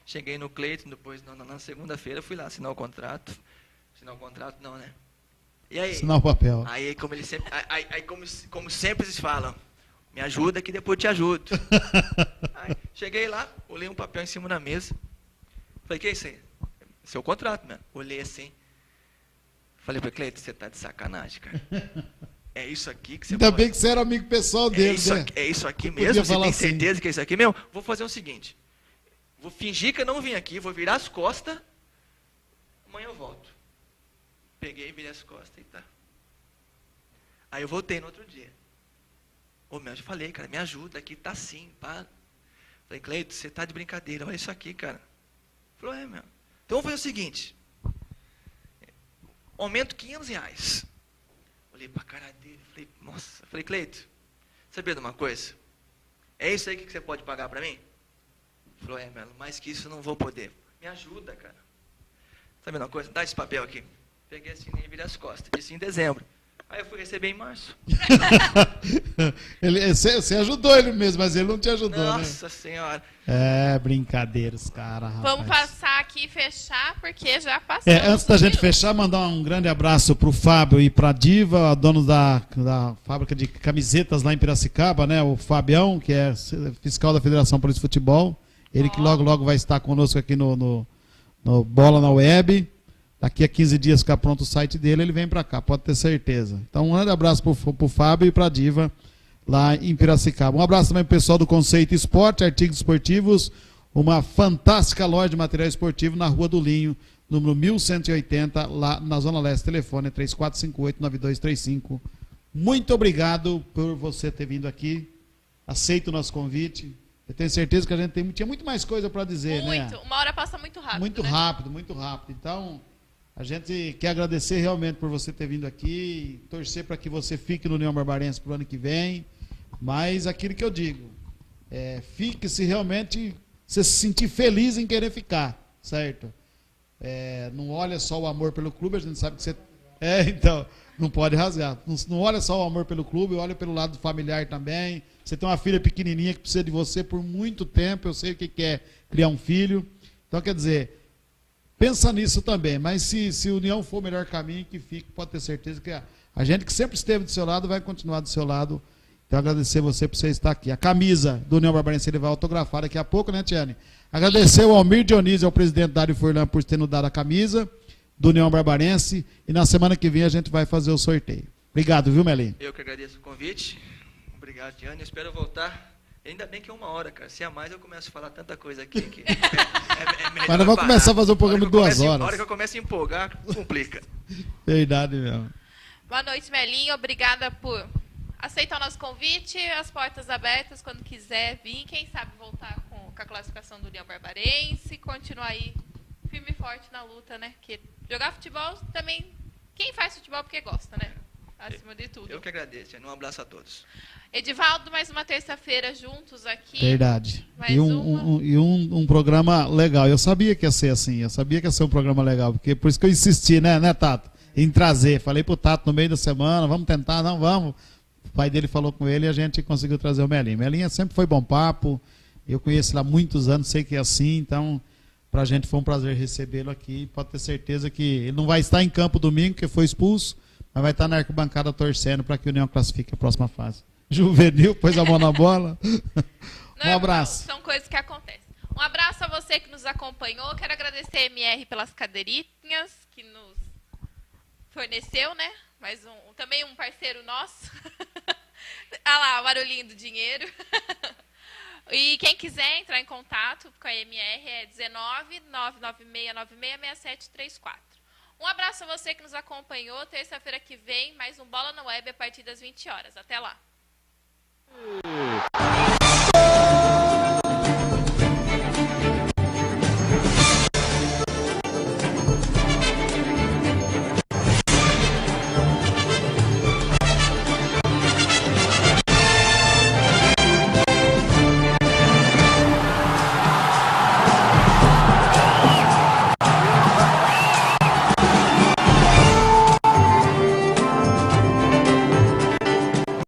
Cheguei no Cleiton, depois na segunda-feira fui lá assinar o contrato não, né? E aí? Assinar o papel. Aí como ele sempre, como sempre eles falam, me ajuda que depois eu te ajudo. Aí, cheguei lá, olhei um papel em cima da mesa, falei, que é isso aí? Seu contrato, mano. Olhei assim, falei para Cleiton, você tá de sacanagem, cara. É isso aqui que você Ainda bem que você era amigo pessoal dele, né? É isso aqui mesmo? Você tem certeza que é isso aqui mesmo? Vou fazer o seguinte, vou fingir que eu não vim aqui, vou virar as costas, amanhã eu volto. Peguei, virei as costas e tá. Aí eu voltei no outro dia. Eu já falei, cara, me ajuda aqui, tá assim, pá. Falei, Cleiton, você tá de brincadeira, olha isso aqui, cara. Falou, meu. Então vamos fazer o seguinte, aumento R$500. Olhei pra cara dele, falei, nossa. Falei, Cleiton, sabia de uma coisa? É isso aí que você pode pagar pra mim? Falou, Melo, mais que isso eu não vou poder. Me ajuda, cara. Sabe uma coisa? Dá esse papel aqui. Peguei assim e virei as costas. Disse em dezembro. Aí eu fui receber em março. Você ajudou ele mesmo, mas ele não te ajudou, Nossa Senhora. Brincadeiras, cara, rapaz. Vamos passar aqui e fechar, porque já passou. Antes da gente fechar, mandar um grande abraço pro Fábio e pra Diva, dono da fábrica de camisetas lá em Piracicaba, né? O Fabião, que é fiscal da Federação Polícia de Futebol. Ele que logo vai estar conosco aqui no Bola na Web. Daqui a 15 dias ficar pronto o site dele, ele vem para cá, pode ter certeza. Então, um grande abraço pro Fábio e pra Diva, lá em Piracicaba. Um abraço também pro pessoal do Conceito Esporte, Artigos Esportivos, uma fantástica loja de material esportivo na Rua do Linho, número 1180, lá na Zona Leste. Telefone 3458-9235. Muito obrigado por você ter vindo aqui. Aceito o nosso convite. Eu tenho certeza que a gente tinha muito mais coisa para dizer, né? Muito. Uma hora passa muito rápido. Muito rápido, muito rápido. Então, a gente quer agradecer realmente por você ter vindo aqui, torcer para que você fique no União Barbarense para o ano que vem. Mas aquilo que eu digo, fique se realmente você se sentir feliz em querer ficar, certo? Não olha só o amor pelo clube, a gente sabe que você... então, não pode rasgar. Não olha só o amor pelo clube, olha pelo lado familiar também. Você tem uma filha pequenininha que precisa de você por muito tempo, eu sei o que é criar um filho. Então, quer dizer, pensa nisso também, mas se a união for o melhor caminho, que fique, pode ter certeza que a gente que sempre esteve do seu lado vai continuar do seu lado. Então, agradecer você por você estar aqui. A camisa do União Barbarense ele vai autografar daqui a pouco, né, Tiane? Agradecer ao Almir Dionísio, ao presidente Dário Furlan, por ter nos dado a camisa do União Barbarense. E na semana que vem a gente vai fazer o sorteio. Obrigado, viu, Melinho? Eu que agradeço o convite. Obrigado, Tiane. Eu espero voltar. Ainda bem que é 1 hora, cara. Se é mais, eu começo a falar tanta coisa aqui. Que mas nós vamos começar a fazer um programa de 2 horas. Na hora que eu começo a empolgar, complica. Verdade mesmo. Boa noite, Melinho. Obrigada por aceitar o nosso convite. As portas abertas quando quiser vir. Quem sabe voltar com a classificação do União Barbarense. Continuar aí firme e forte na luta, né? Que jogar futebol também... Quem faz futebol porque gosta, né? Acima de tudo. Eu que agradeço. Um abraço a todos. Edivaldo, mais uma terça-feira juntos aqui. Verdade. Mais E um programa legal. Eu sabia que ia ser assim, eu sabia que ia ser um programa legal, porque por isso que eu insisti, né, Tato? Em trazer. Falei pro Tato no meio da semana, vamos tentar, não, vamos. O pai dele falou com ele e a gente conseguiu trazer o Melinha. Melinha sempre foi bom papo, eu conheço ele há muitos anos, sei que é assim, então pra gente foi um prazer recebê-lo aqui. Pode ter certeza que ele não vai estar em campo domingo, porque foi expulso, mas vai estar na arquibancada torcendo para que o União classifique a próxima fase. Juvenil, pôs a mão na bola. Um abraço. São coisas que acontecem. Um abraço a você que nos acompanhou. Quero agradecer a MR pelas cadeirinhas que nos forneceu, né? Também um parceiro nosso. Olha lá, o barulhinho do dinheiro. E quem quiser entrar em contato com a MR é 19-99696-6734. Um abraço a você que nos acompanhou. Terça-feira que vem, mais um Bola na Web a partir das 20 horas. Até lá.